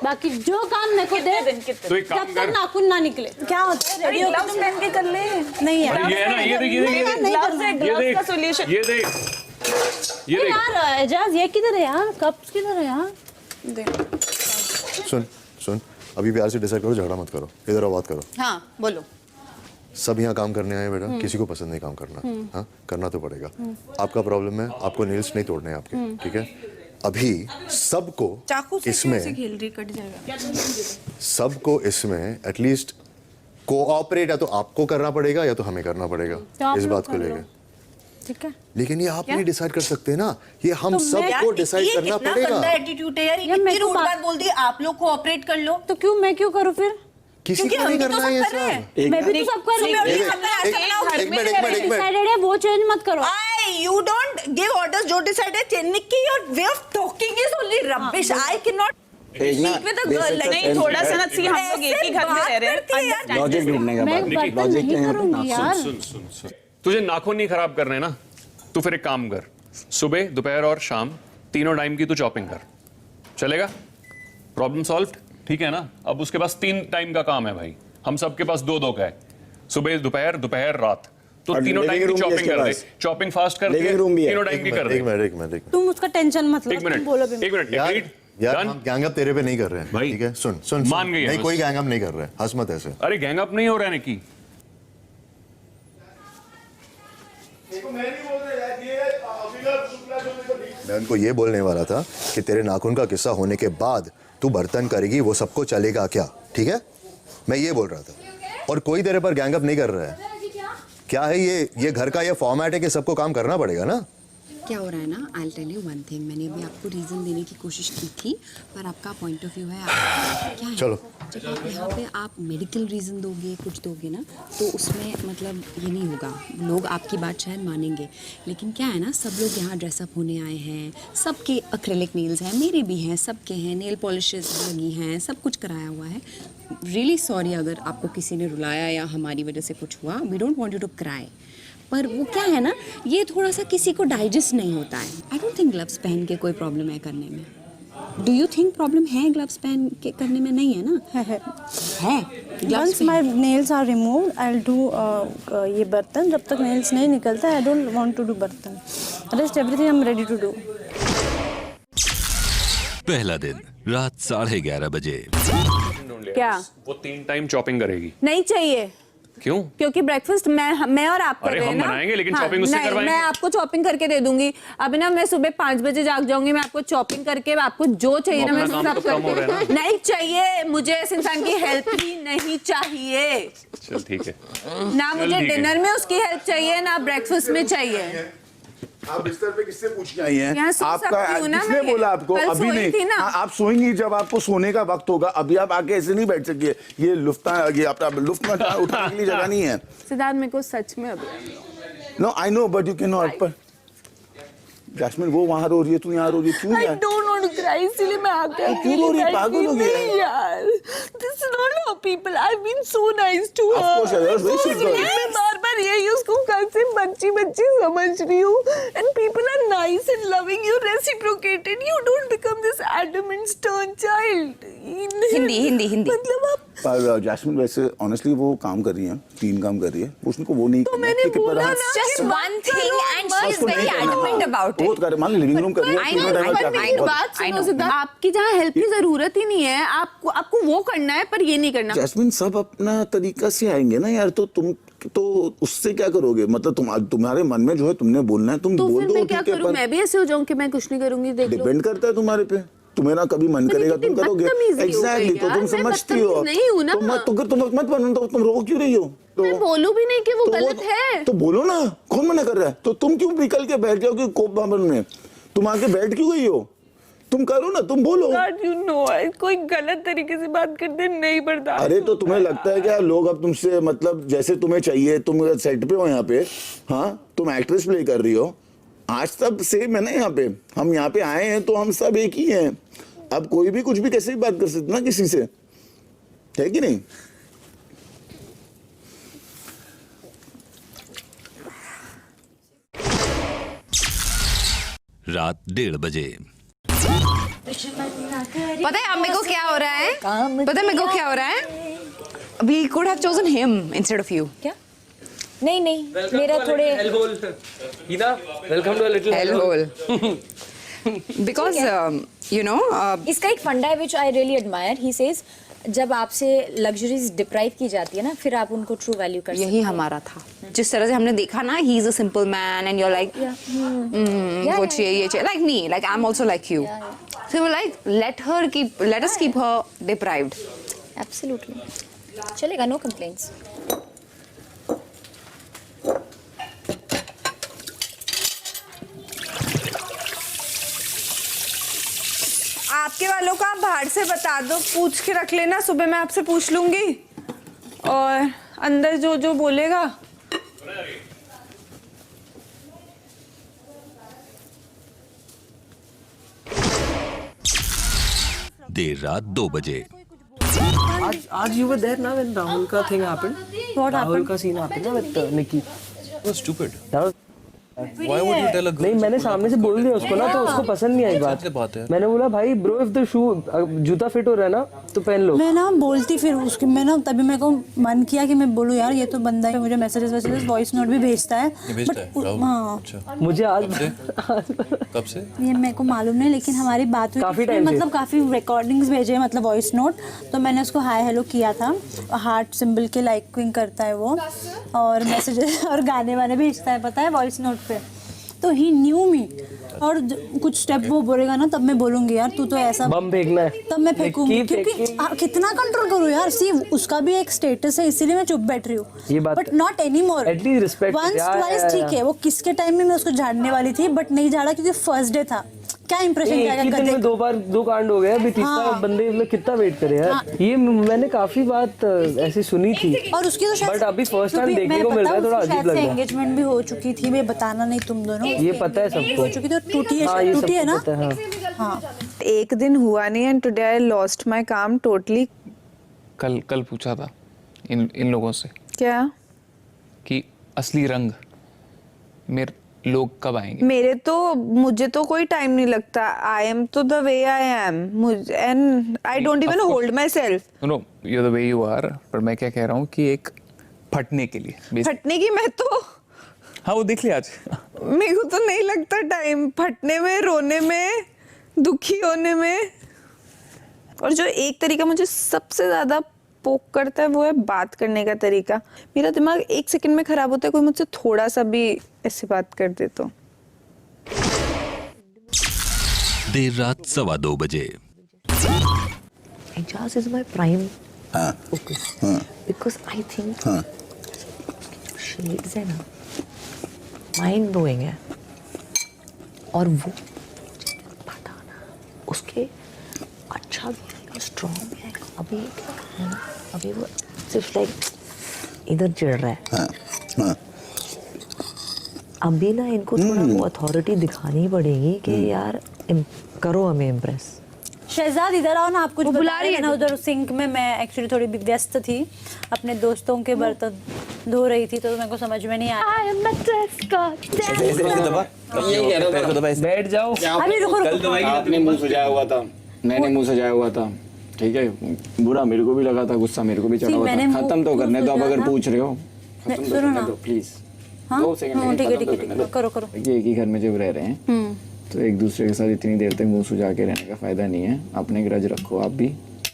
Speaker 12: बाकी जो काम मेरे को दे,
Speaker 11: तो एक काम
Speaker 12: जब
Speaker 11: कर।
Speaker 12: तक नाखून ना निकले क्या होता है, रेडी होके
Speaker 17: ग्लव्स पहन के कर ले।
Speaker 12: नहीं यार,
Speaker 11: ये है ना, ये देख, ये देख, ये देख,
Speaker 12: ग्लव्स है,
Speaker 11: ये
Speaker 12: ग्लव्स का
Speaker 11: देख,
Speaker 12: सॉल्यूशन।
Speaker 11: ये देख, ये देख।
Speaker 12: यार एजाज ये किधर है यार, कप्स किधर है यार?
Speaker 9: सुन सुन, अभी प्यार से डिसाइड करो, झगड़ा मत करो, इधर आओ बात करो।
Speaker 2: हाँ बोलो।
Speaker 9: सब यहाँ काम करने आए बेटा, किसी को पसंद नहीं काम करना, हाँ करना तो पड़ेगा। आपका प्रॉब्लम है, आपको नेल्स नहीं तोड़ने हैं आपके, ठीक है? अभी सबको इसमें सबको इसमें एटलीस्ट कोऑपरेट या तो आपको करना पड़ेगा या तो हमें करना पड़ेगा इस बात को लेकर,
Speaker 12: ठीक है?
Speaker 9: लेकिन ये आप नहीं डिसाइड कर सकते ना, ये हम सबको डिसाइड करना पड़ेगा।
Speaker 2: एटीट्यूड है यार, ये कितनी रूड बात बोल दी। आप लोग कोऑपरेट कर लो।
Speaker 12: तो क्यों मैं क्यों करूँ फिर?
Speaker 9: किसी को नहीं करना है ये सब।
Speaker 12: मैं भी तो सब कर रही हूँ।
Speaker 9: एक मिनट
Speaker 12: डिसाइडेड है वो चेंज मत करो।
Speaker 2: You don't give orders. जो decided Nicky, your way of talking is only rubbish. I cannot speak with a girl like
Speaker 17: नहीं थोड़ा सा ना सी, हम लोग एक ही घर में रह रहे हैं।
Speaker 5: लॉजिक ढूंढने का
Speaker 12: मैं
Speaker 5: बात,
Speaker 12: बर्तन
Speaker 5: लॉजिक
Speaker 12: नहीं
Speaker 5: नहीं है
Speaker 12: करूंगी यार।
Speaker 11: सुन, तुझे नाखून नहीं खराब करने ना, तू फिर एक काम कर, सुबह दोपहर और शाम तीनों टाइम की तू चॉपिंग कर, चलेगा? प्रॉब्लम सॉल्व्ड, ठीक है ना? अब उसके पास 3 टाइम का काम है भाई, हम सबके पास 2-2 का है, सुबह दोपहर दोपहर रात, तो तीनों टाइम की चॉपिंग कर दे, चॉपिंग फास्ट कर दे, तीनों टाइम की कर दे।
Speaker 9: एक मिनट
Speaker 12: तुम उसका टेंशन मत लो, तुम बोलो भी मत।
Speaker 11: एक मिनट,
Speaker 9: यार,
Speaker 11: agreed?
Speaker 9: यार
Speaker 11: Done?
Speaker 9: हम गैंग अप तेरे पे नहीं कर रहे हैं
Speaker 11: भाई,
Speaker 9: ठीक है? सुन सुन
Speaker 11: मान गई
Speaker 9: नहीं,
Speaker 11: हंस।
Speaker 9: कोई गैंग अप नहीं कर रहे हैं, हंस मत ऐसे।
Speaker 11: अरे गैंग अप नहीं हो रहा है निकी।
Speaker 9: मैं उनको ये बोलने वाला था कि तेरे नाखून का किस्सा होने के बाद तू बर्तन करेगी, वो सबको चलेगा क्या, ठीक है? मैं ये बोल रहा था, और कोई तेरे पर गैंग अप नहीं कर रहा है। क्या है ये घर का ये फॉर्मेट है कि सबको काम करना पड़ेगा ना?
Speaker 18: क्या हो रहा है ना, I tell you one thing, मैंने भी आपको रीज़न देने की कोशिश की थी, पर आपका पॉइंट ऑफ व्यू है क्या है?
Speaker 9: चलो।
Speaker 18: जब आप यहाँ पे आप मेडिकल रीज़न दोगे, कुछ दोगे ना, तो उसमें मतलब ये नहीं होगा, लोग आपकी बात शायद मानेंगे, लेकिन क्या है ना, सब लोग यहाँ ड्रेसअप होने आए हैं, सबके एक्रेलिक नेल्स हैं, मेरे भी हैं, सबके हैं, नेल पॉलिशेस लगी हैं, सब कुछ कराया हुआ है। रियली सॉरी अगर आपको किसी ने रुलाया या हमारी वजह से कुछ हुआ, we don't want you to cry, पर वो क्या है ना, ये थोड़ा सा किसी को डाइजेस्ट नहीं होता है। आई डोंट थिंक ग्लव्स पहन के कोई प्रॉब्लम है करने में। डू यू थिंक प्रॉब्लम है ग्लव्स पहन के करने में? नहीं है ना? है।
Speaker 12: Once my nails are removed, I'll do ये बर्तन। जब तक nails नहीं निकलता, I don't want to do बर्तन। Rest everything I'm ready to do।
Speaker 19: पहला दिन रात 11:30 बजे।
Speaker 2: क्या?
Speaker 11: वो 3 टाइम चॉपिंग करेगी।
Speaker 2: नहीं चाहिए।
Speaker 11: क्यों?
Speaker 2: क्योंकि ब्रेकफास्ट मैं और आप कर
Speaker 11: अरे
Speaker 2: रहे हैं
Speaker 11: हम
Speaker 2: ना।
Speaker 11: बनाएंगे, लेकिन
Speaker 2: हाँ,
Speaker 11: चॉपिंग उससे
Speaker 2: नहीं,
Speaker 11: करवाएंगे।
Speaker 2: मैं आपको चॉपिंग करके दे दूंगी। अभी ना मैं सुबह 5 बजे जाग जाऊंगी, मैं आपको चॉपिंग करके आपको जो चाहिए ना मैं
Speaker 11: अपना काम
Speaker 2: सब
Speaker 11: तो कम हो रहा है
Speaker 2: करके नहीं चाहिए। मुझे इस इंसान की हेल्प ही नहीं चाहिए
Speaker 11: चल ठीक है
Speaker 2: ना,
Speaker 11: चल,
Speaker 2: मुझे
Speaker 11: ठीक है।
Speaker 2: डिनर में उसकी हेल्प चाहिए ना ब्रेकफास्ट में चाहिए।
Speaker 6: आप बिस्तर पे किससे पूछ के आई हैं?
Speaker 2: यहाँ सो सकती हूँ ना
Speaker 6: किसने
Speaker 2: मैं?
Speaker 6: बोला आपको?
Speaker 2: कल
Speaker 6: अभी
Speaker 2: सोई
Speaker 6: नहीं।
Speaker 2: थी ना।
Speaker 6: आप सोएंगी जब आपको सोने का वक्त होगा। अभी आप आके ऐसे नहीं बैठ सकती। ये लुफ्ता, ये अपना लुफ्त में उठाने के लिए जगह नहीं है।
Speaker 2: सिद्धार्थ मेरे को सच में अभी
Speaker 6: no I know but you can not. पर जैस्मिन वो वहां रो रही है, तू यहाँ रो रही है, क्यों
Speaker 17: I
Speaker 6: यार?
Speaker 17: don't want to cry, इसलिए मैं आकर
Speaker 6: क्यों रो रही है? पागल हो गई है?
Speaker 17: नहीं यार, this is not how people. I've been so nice to
Speaker 6: Of
Speaker 17: her.
Speaker 6: course, I was very
Speaker 17: So
Speaker 6: sweet
Speaker 17: sweet.
Speaker 6: girl.
Speaker 17: मैं बार-बार मैं रियली उसको कल से बच्ची समझ रही हूँ and people are nice and loving you, reciprocated, you don't become this adamant stern child.
Speaker 2: Hindi
Speaker 17: मतलब आप
Speaker 6: पर जैस्मिन वैसे ऑनेस्टली वो काम कर रही है, टीम काम कर रही है, उसने को वो नहीं
Speaker 17: तो मैंने बोला ना
Speaker 2: just one thing and she is very adamant about it.
Speaker 6: वो कर मान लिविंग रूम कर रही है, तीनों टाइम क्या
Speaker 3: एक बात सुनो सिद्धार्थ, आपकी जहाँ हेल्प की जरूरत ही नहीं है, आपको वो करना है पर ये नहीं करना।
Speaker 6: जैस्मिन सब अपना तरीका से आएंगे ना यार, तो तुम तो उससे क्या करोगे? मतलब तुम्हारे मन में जो है तुमने बोलना है, तुम बोल दो।
Speaker 3: मैं क्या करूं? मैं भी ऐसे हो जाऊं कि मैं कुछ नहीं करूंगी? देख लो,
Speaker 6: डिपेंड करता है तुम्हारे पे, तुम्हें ना कभी मन करेगा तुम करोगे। एग्जैक्टली, तो तुम समझती हो,
Speaker 3: नहीं हूं ना,
Speaker 6: तुम मत बनो, तो तुम रो क्यों रही हो? तो
Speaker 3: मैं बोलूं भी नहीं कि वो गलत है,
Speaker 6: तो बोलो ना, कौन मना कर रहा है? तो तुम क्यों निकल के बैठ जाओगे कोप भवन में? तुम आके बैठ क्यों गई हो? तुम करो ना, तुम बोलो।
Speaker 17: you know, कोई गलत तरीके से बात करते नहीं बर्दाश्त।
Speaker 6: अरे तो तुम्हें लगता है क्या लोग अब तुमसे मतलब जैसे तुम्हें चाहिए, तुम सेट पे हो यहाँ पे, हाँ तुम एक्ट्रेस प्ले कर रही हो, आज सब सेम है ना यहाँ पे, हम यहाँ पे आए हैं तो हम सब एक ही हैं। अब कोई भी कुछ भी कैसे भी बात कर सकते ना किसी से, है कि नहीं?
Speaker 19: रात 1:30 बजे।
Speaker 2: पता है अब मेरे को क्या हो रहा है? पता है मेरे को क्या हो रहा है? We could have chosen him instead of you.
Speaker 8: क्या? नहीं मेरा थोड़े
Speaker 4: welcome to a little
Speaker 2: hellhole. Because you know
Speaker 8: इसका एक फंडा है which I really admire. He says जब आपसे लग्जरीज डिप्राइव की जाती है ना, फिर आप उनको ट्रू वैल्यू कर सकते हैं।
Speaker 2: यही हमारा था, जिस तरह से हमने देखा ना, he is a simple man and you're like वो चाहिए ये चाहिए, like me, like I'm also like you. So we're like let us keep her deprived.
Speaker 8: Absolutely. चलेगा, no complaints.
Speaker 3: आपके वालों को आप बाहर से बता दो, पूछ के रख लेना, सुबह मैं आपसे पूछ लूंगी और अंदर जो जो बोलेगा।
Speaker 19: देर रात 2 बजे।
Speaker 20: आज you were there ना when Rahul का thing happened?
Speaker 17: What
Speaker 20: Rahul
Speaker 17: happened?
Speaker 20: का scene happened ना with Nikki.
Speaker 1: It was stupid.
Speaker 20: That was
Speaker 1: Why would you tell a girl?
Speaker 20: नहीं, मैंने सामने से बोल दिया उसको ना, तो उसको पसंद नहीं आई बात। मैंने बोला भाई ब्रो, इफ द शू जूता फिट हो रहा है ना तो पहन लो।
Speaker 17: मैं ना बोलती फिर उसके, मैं ना तभी मेरे को मन किया कि मैं बोलूँ यार ये तो बंदा है, मुझे मैसेजेस वॉइस नोट भी भेजता है। हाँ,
Speaker 20: मुझे आज
Speaker 1: कब से
Speaker 17: ये मेरे को मालूम नहीं, लेकिन हमारी बात हुई
Speaker 20: काफी टाइम,
Speaker 17: मतलब काफी रिकॉर्डिंग्स भेजे, मतलब वॉइस नोट, तो मैंने उसको हाय हेलो किया था, हार्ट सिंबल के लाइकिंग करता है वो, और मैसेजेस और गाने वाने भेजता है, पता है, वॉइस नोट पे। तो ही न्यू मी, और कुछ स्टेप वो बोलेगा ना तब मैं बोलूंगी यार तू तो ऐसा
Speaker 20: बम फेंकना है,
Speaker 17: तब मैं फेंकूंगी, क्योंकि कितना कंट्रोल करूँ यार। सी उसका भी एक स्टेटस है, इसीलिए मैं चुप बैठ रही हूँ, but not any more.
Speaker 20: At least respect,
Speaker 17: once twice ठीक है, वो किसके टाइम में मैं उसको झाड़ने वाली थी, बट नहीं झाड़ा क्योंकि फर्स्ट डे था। क्या इंप्रेशन जाएगा?
Speaker 20: दो कांड हो गए, अभी तीसरा बंदे मतलब कितना वेट करे यार। ये मैंने काफी बात ऐसी सुनी थी,
Speaker 17: और उसकी तो
Speaker 20: बट अभी फर्स्ट टाइम देखने को मिल रहा है, थोड़ा अजीब लग रहा है।
Speaker 17: एंगेजमेंट भी हो चुकी थी, मैं बताना नहीं तुम दोनों,
Speaker 20: ये पता है सबको,
Speaker 17: हो चुकी थी, टूटी है ना। हाँ,
Speaker 3: एक दिन हुआ नहीं and today I lost my काम टोटली।
Speaker 4: कल पूछा था इन लोगों से
Speaker 3: क्या
Speaker 4: कि असली रंग मेरे लोग कब आएंगे।
Speaker 3: मुझे तो कोई टाइम नहीं लगता, आई एम तो the way I am, and I don't even hold myself.
Speaker 4: No, you are the way you are, पर मैं क्या कह रहा हूँ कि एक फटने के लिए,
Speaker 3: फटने की मैं तो,
Speaker 4: हाँ वो देख लिया आज।
Speaker 3: मेरे को तो नहीं लगता टाइम फटने में, रोने में, दुखी होने में। और जो एक तरीका मुझे सबसे ज्यादा पोक करता है वो है बात करने का तरीका। मेरा दिमाग 1 सेकंड में खराब होता है, कोई मुझसे थोड़ा सा भी ऐसी बात कर दे तो।
Speaker 19: देर रात 2:15 बजे।
Speaker 18: Eijaz is my prime focus, because I think shades है ना, माइंड ब्लोइंग है, और वो पता ना उसके अच्छा भी स्ट्रॉन्ग है। अभी है ना, अभी वो सिर्फ लाइक इधर चिढ़ रहा है। अभी ना इनको थोड़ा वो अथॉरिटी दिखानी पड़ेगी कि यार करो हमें इम्प्रेस।
Speaker 17: शहजाद इधर आओ ना, आप कुछ
Speaker 2: बुला रही है
Speaker 17: ना उधर सिंक में। मैं एक्चुअली थोड़ी व्यस्त थी, अपने दोस्तों के बर्तन धो रही थी, तो मेरे को समझ में नहीं आया।
Speaker 20: बैठ जाओ।
Speaker 17: अभी रुको रुको,
Speaker 5: आपने मुंह सजाया हुआ था, मैंने मुंह सजाया हुआ था, ठीक है। बुरा मेरे को भी लगा था, गुस्सा मेरे को भी चढ़ा हुआ था। खत्म तो करने दो, अब अगर पूछ रहे हो खत्म तो करने दो प्लीज। 2 सेकंड
Speaker 17: ठीक है, करो करो।
Speaker 5: ये एक ही घर में जब रह रहे हैं तो एक दूसरे के साथ इतनी देर तक मुंह सुझा के रहने का फायदा नहीं है। अपने ग्रज रखो, आप भी,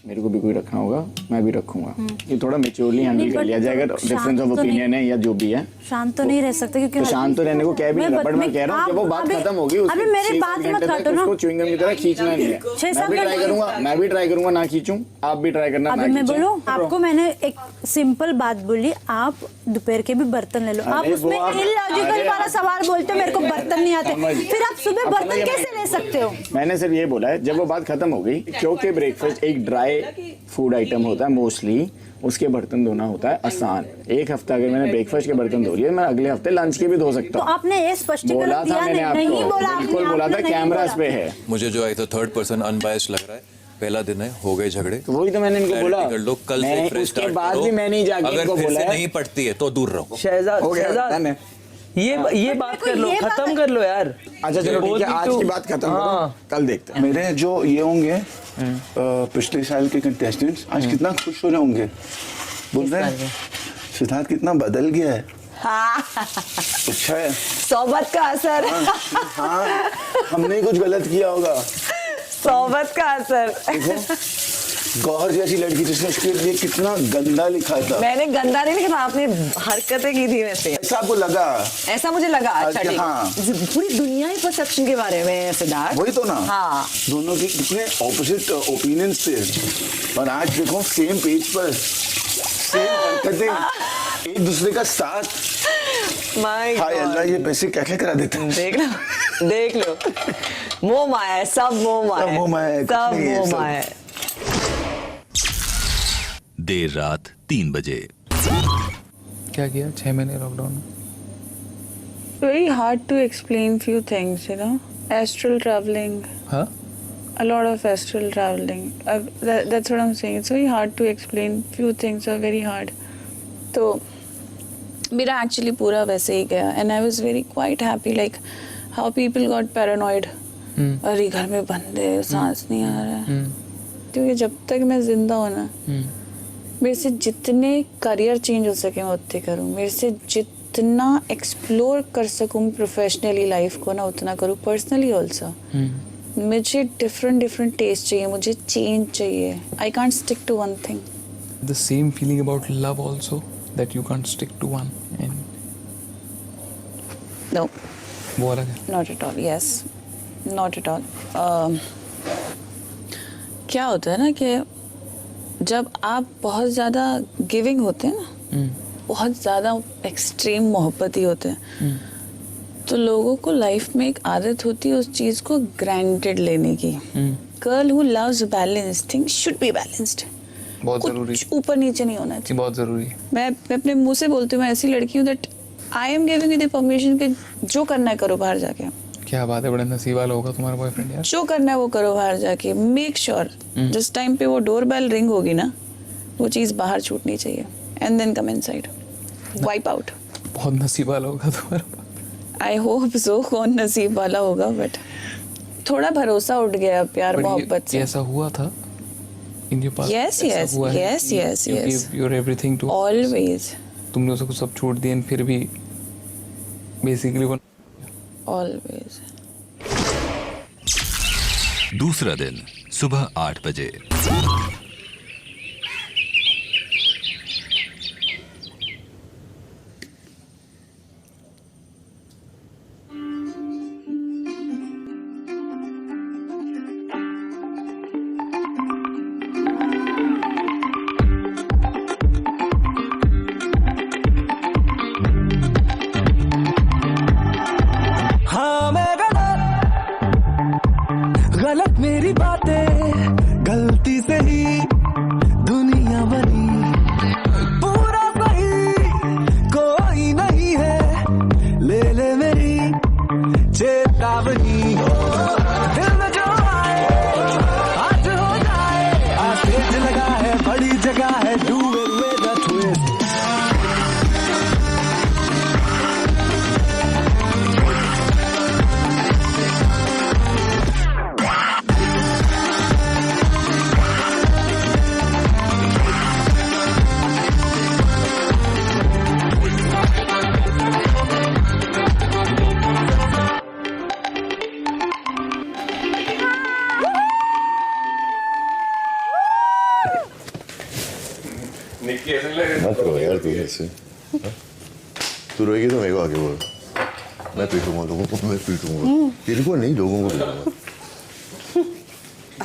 Speaker 5: मेरे को भी कोई रखा होगा, मैं भी रखूंगा। ये थोड़ा मेच्योरली हैंडल कर लिया जाएगा। डिफरेंस ऑफ ओपिनियन है या जो भी है,
Speaker 17: शांत तो नहीं रह सकते क्योंकि
Speaker 5: तो शांत तो रहने को क्या भी नहीं, बट मैं कह रहा हूँ जब वो बात खत्म होगी
Speaker 17: अभी मेरी बात मत काटो ना,
Speaker 5: उसको च्युइंगम की तरह खींचना नहीं है। मैं भी ट्राई करूंगा ना खींचूं, आप भी ट्राई करना ना
Speaker 17: अभी मैं
Speaker 5: खींचें।
Speaker 17: बोलूं आपको, मैंने एक सिंपल बात बोली, आप दोपहर के भी बर्तन ले लो। आप उसमें इलॉजिकल वाला सवाल बोलते हो, मेरे को बर्तन नहीं आते, फिर आप सुबह बर्तन कैसे ले सकते हो?
Speaker 5: मैंने सिर्फ ये बोला है जब वो बात खत्म हो गई, क्योंकि ब्रेकफास्ट एक ड्राई फूड आइटम होता है मोस्टली, उसके बर्तन धोना होता है आसान। एक हफ्ता अगर मैंने ब्रेकफास्ट के बर्तन धो लिए, मैं अगले हफ्ते लंच के भी धो सकता
Speaker 17: तो
Speaker 5: हूँ।
Speaker 17: आपने ये स्पष्टीकरण
Speaker 5: बोला था
Speaker 17: दिया
Speaker 5: मैंने आपको,
Speaker 17: नहीं बोला,
Speaker 5: बिल्कुल बोला था, कैमरास पे है।
Speaker 1: मुझे जो आई तो थर्ड पर्सन अनबायस्ड लग रहा है। पहला दिन है, हो गए झगड़े,
Speaker 5: तो वही तो मैंने इनको बोला।
Speaker 1: कर लो, कल से फ्रेश
Speaker 5: उसके
Speaker 1: स्टार्ट
Speaker 5: बाद
Speaker 1: करो।
Speaker 5: भी मैंने ही जाके
Speaker 1: अगर
Speaker 5: इनको
Speaker 1: फिर
Speaker 5: बोला
Speaker 1: से
Speaker 5: है,
Speaker 1: नहीं पड़ती है तो दूर रहो।
Speaker 20: शहजाद ये बात कर लो, खत्म कर लो यार।
Speaker 5: अच्छा चलो ठीक है, आज की बात खत्म करो, कल देखते हैं।
Speaker 6: मेरे जो ये होंगे पिछले साल के कंटेस्टेंट्स आज कितना खुश हो रहे होंगे, बोल रहे हैं सिद्धार्थ कितना बदल गया है। अच्छा है,
Speaker 2: सोबत का असर।
Speaker 6: हाँ, हमने कुछ गलत किया होगा।
Speaker 2: सोबत का असर।
Speaker 6: देखो गौहर जैसी लड़की जिसने उसके लिए कितना गंदा लिखा था।
Speaker 2: मैंने गंदा नहीं लिखा, आपने हरकतें की थी वैसे।
Speaker 6: ऐसा आपको लगा?
Speaker 2: ऐसा मुझे लगा। अच्छा ठीक।
Speaker 6: हाँ।
Speaker 2: पूरी दुनिया ही परसेप्शन के बारे में सिद्धार्थ।
Speaker 6: वही तो ना।
Speaker 2: हाँ।
Speaker 6: दोनों के कितने ऑपोजिट ओपिनियंस थे, और आज देखो सेम पेज पर सेम हरकतें, एक दूसरे का साथ। हाय अल्लाह, ये पैसे क्या क्या करा देते हैं।
Speaker 2: देख लो मोह माया है, सब मोह माया है,
Speaker 6: मोह माया है,
Speaker 2: सब मोह माया है।
Speaker 19: देर रात 3 बजे।
Speaker 4: क्या किया 6 महीने लॉकडाउन में?
Speaker 3: Very hard to explain few things, you know. Astral traveling.
Speaker 4: Huh?
Speaker 3: A lot of astral traveling. That's what I'm saying. It's very hard to explain. Few things are very hard. तो मेरा actually पूरा वैसे ही गया, and I was very quite happy. Like how people got paranoid. अरे घर में बंद है, सांस नहीं आ रहा है। क्योंकि जब तक मैं जिंदा हूँ ना, मेरे से जितने करियर चेंज हो सके मैं उतने करूँ, मेरे से जितना एक्सप्लोर कर सकूँ प्रोफेशनली लाइफ को ना उतना करूँ, पर्सनली ऑल्सो। मुझे डिफरेंट टेस्ट चाहिए, मुझे चेंज चाहिए। I can't stick to one thing.
Speaker 4: The same feeling about love also, that you can't stick to one. And
Speaker 3: No.
Speaker 4: वो अलग है।
Speaker 3: Not at all. Yes. Not at all. क्या होता है ना कि जब आप बहुत ज़्यादा गिविंग होते हैं ना, बहुत ज़्यादा एक्सट्रीम मोहब्बती होते हैं, तो लोगों को लाइफ में एक आदत होती है उस चीज़ को ग्रांटेड लेने की। Girl who loves balance, things should be balanced.
Speaker 4: बहुत जरूरी,
Speaker 3: कुछ ऊपर नीचे नहीं होना चाहिए।
Speaker 4: बहुत जरूरी है।
Speaker 3: मैं अपने मुंह से बोलती हूँ, मैं ऐसी लड़की हूँ that I am giving you the permission कि जो करना है करो बाहर जाके।
Speaker 4: क्या बात है, बड़ा नसीब वाला होगा तुम्हारा बॉयफ्रेंड यार।
Speaker 3: जो करना है वो करो बाहर जाके। मेक श्योर जिस टाइम पे वो डोर बेल रिंग होगी ना, वो चीज़ बाहर छूटनी चाहिए, and then come inside, wipe out.
Speaker 4: बहुत नसीब वाला होगा तुम्हारा।
Speaker 3: I hope so. कौन नसीब वाला होगा, बट थोड़ा भरोसा उठ गया प्यार मोहब्बत से।
Speaker 4: ऐसा हुआ था in your past?
Speaker 3: yes.
Speaker 4: You gave your everything to
Speaker 3: always.
Speaker 4: तुमने उसको सब छोड़ दिया, फिर भी बेसिकली वो
Speaker 3: always.
Speaker 19: दूसरा दिन सुबह 8 बजे।
Speaker 20: हाँ मैं गलत मेरी बातें, गलती से ही
Speaker 6: I do it with a twist.
Speaker 9: मत रो यार तू ऐसे। तू रोएगी तो मेरे को आगे बोल। मैं पीटूंगा लोगों को, मैं पीटूंगा। तेरे को नहीं, लोगों को पीटूंगा।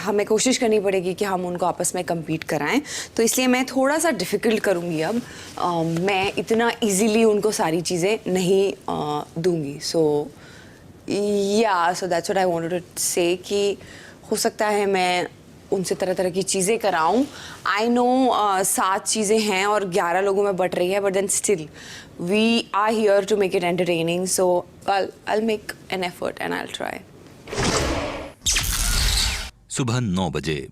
Speaker 18: हमें कोशिश करनी पड़ेगी कि हम उनको आपस में compete कराएं, तो इसलिए मैं थोड़ा सा डिफ़िकल्ट करूँगी अब। मैं इतना इजीली उनको सारी चीज़ें नहीं दूंगी। So that's what I wanted to say कि हो सकता है मैं उनसे तरह तरह की चीज़ें कराऊं। आई नो 7 चीज़ें हैं और 11 लोगों में बट रही है, but then still we are here to make it entertaining, so I make an effort and I will try.
Speaker 19: सुबह 9 बजे।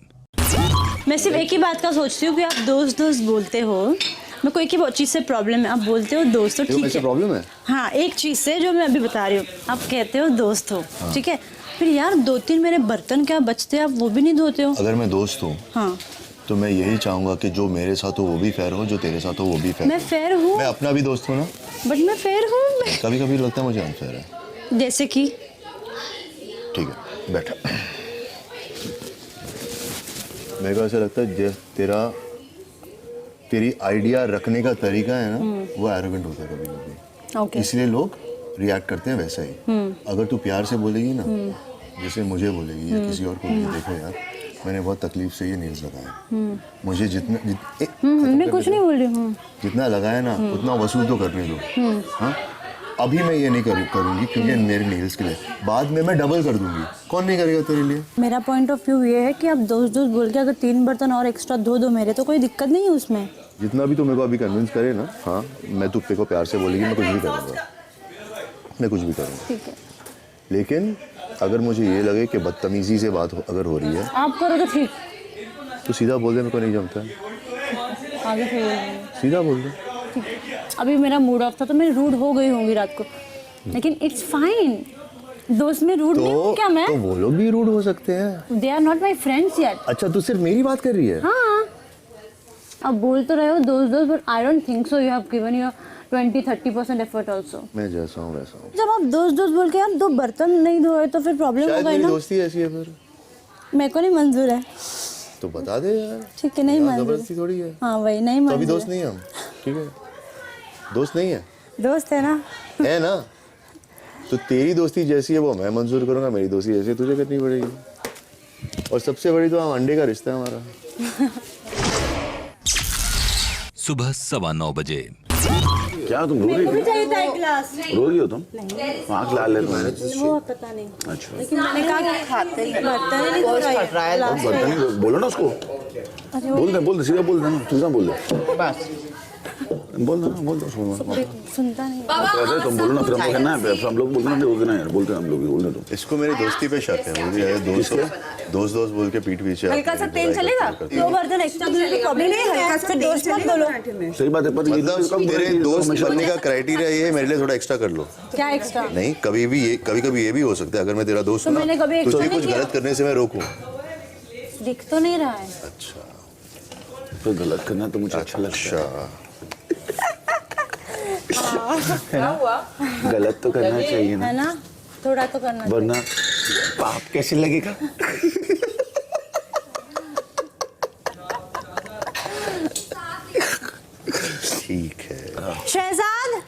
Speaker 17: मैं सिर्फ एक ही बात का सोचती हूँ कि आप दोस्त दोस्त बोलते हो, मैं कोई की बहुत चीज़ से प्रॉब्लम है, आप बोलते हो दोस्त हो, ठीक है।
Speaker 9: प्रॉब्लम है?
Speaker 17: हाँ, एक चीज़ से जो मैं अभी बता रही हूँ, आप कहते हो दोस्त हो, ठीक है। फिर यार 2-3 मेरे बर्तन क्या बचते हैं, आप वो भी नहीं धोते हो।
Speaker 9: अगर मैं दोस्त हूँ
Speaker 17: हाँ,
Speaker 9: तो मैं यही चाहूंगा कि जो मेरे साथ हो वो भी फेयर हो, जो तेरे साथ हो वो भी फेयर
Speaker 17: मैं फेयर हूँ।
Speaker 9: मैं अपना भी दोस्त हूँ ना,
Speaker 17: बट मैं फेयर हूँ।
Speaker 9: कभी कभी लगता है मुझे अनफेयर है।
Speaker 17: जैसे कि
Speaker 9: ठीक है, बैठा। मेरे को ऐसा लगता है तेरी आइडिया रखने का तरीका है ना, वो एरोगेंट होता है कभी कभी।
Speaker 17: ओके।
Speaker 9: इसलिए लोग रिएक्ट करते हैं वैसा ही। अगर तू प्यार से बोलेगी ना, जैसे मुझे बोलेगी या किसी और को भी, देखो यार मैंने बहुत तकलीफ से ये नेल्स लगाए, मुझे
Speaker 17: मैं कुछ नहीं बोल रही हूँ,
Speaker 9: जितना लगाया ना उतना वसूल तो करने दो। हाँ, अभी मैं ये नहीं करूँगी क्योंकि मेरे नेल्स के लिए, बाद में मैं डबल कर दूंगी। कौन नहीं करेगा तेरे लिए?
Speaker 17: मेरा पॉइंट ऑफ व्यू ये है कि आप दोस्त दोस्त बोल के अगर 3 बर्तन और एक्स्ट्रा धो दो मेरे, तो कोई दिक्कत नहीं है उसमें।
Speaker 9: जितना भी तू मेरे को अभी कन्विंस करे ना, हाँ मैं तू पे को प्यार से बोलेगी, मैं कुछ भी करूँगा, मैं कुछ भी करूँगा,
Speaker 17: ठीक है।
Speaker 9: लेकिन अगर मुझे ये लगे कि बदतमीजी से बात अगर हो रही है,
Speaker 17: आप करोगे ठीक,
Speaker 9: तो सीधा बोल दे, मेरे को नहीं जमता है,
Speaker 17: आगे फिर
Speaker 9: सीधा बोल दे।
Speaker 17: ठीक है। अभी मेरा मूड ऑफ था तो मैं रूड हो गई होंगी रात को, लेकिन इट्स फाइन। दोस्त में रूड नहीं हूँ क्या मैं?
Speaker 9: तो वो लोग भी रूड हो सकते हैं।
Speaker 17: They are not my friends yet.
Speaker 9: अच्छा, तू सिर्फ मेरी बात कर रही है?
Speaker 17: हाँ, अब बोल तो रहे हो दोस्त दोस्त, but I don't think so you have given your 20-30% effort also.
Speaker 9: मैं जैसा हूँ वैसा हूँ।
Speaker 17: जब आप दोस्त दोस्त बोल के आप 2 बर्तन नहीं धोए तो फिर प्रॉब्लम होगा
Speaker 9: मेरी
Speaker 17: ना।
Speaker 9: दोस्ती ऐसी है फिर।
Speaker 17: मेरे को नहीं मंजूर है।
Speaker 9: तो बता दे यार।
Speaker 17: ठीक है, नहीं मंजूर।
Speaker 9: जबरदस्ती थोड़ी है।
Speaker 17: हाँ वही, नहीं मंजूर।
Speaker 9: तो अभी दोस्त नहीं है हम, ठीक है? दोस्त नहीं है?
Speaker 17: दोस्त है ना?
Speaker 9: है ना? तो तेरी दोस्ती जैसी है वो मैं मंजूर करूंगा, मेरी दोस्ती जैसी तुझे करनी पड़ेगी। और सबसे बड़ी तो हम अंडे का रिश्ता है हमारा।
Speaker 19: सुबह 9:15 बजे।
Speaker 6: क्या तुम रो रही हो?
Speaker 17: चाहिए था एक गिलास।
Speaker 6: रो रही हो तुम? आँख लाल है तुम्हारे।
Speaker 17: वो पता नहीं।
Speaker 6: अच्छा।
Speaker 17: लेकिन मैंने कहा कि खाते ही बर्तन नहीं धोए।
Speaker 6: बोलो ना उसको। बोल दे सीधा बोल दे ना, सीधा बोल दे बस। बोल दो
Speaker 17: सुनता नहीं।
Speaker 6: तुम बोलो ना, फिर हम कहना है, हम लोग बोलते ना, बोलते ना यार, बोलते हम लोग बोलने दो।
Speaker 9: इसको मेरी दोस्ती पे शक है, मुझे दोस्त बोल के पीठ पीछे
Speaker 2: हल्का सा तेल चलेगा?
Speaker 17: 2 बर्तन एक्स्ट्रा प्रॉब्लम नहीं है, हल्का सा दोस्त मत बोलो।
Speaker 6: सही बात है, पर
Speaker 9: मतलब तेरे दोस्त बनने का क्राइटेरिया ये है, मेरे लिए थोड़ा एक्स्ट्रा कर लो।
Speaker 17: क्या एक्स्ट्रा?
Speaker 9: नहीं, कभी ये भी हो सकता है, अगर मैं तेरा दोस्त हूँ
Speaker 17: मैंने कभी
Speaker 9: तुझे
Speaker 17: extra
Speaker 9: कुछ
Speaker 17: नहीं
Speaker 9: गलत करने से मैं रोकूं।
Speaker 17: दिख तो नहीं रहा है।
Speaker 9: अच्छा,
Speaker 6: तो गलत करना तो मुझे अच्छा लगता है।
Speaker 17: क्या हुआ?
Speaker 6: गलत तो करना चाहिए ना,
Speaker 17: है ना? थोड़ा तो करना चाहिए,
Speaker 6: वरना पाप कैसे लगेगा?
Speaker 9: ठीक है।
Speaker 17: शहजाद,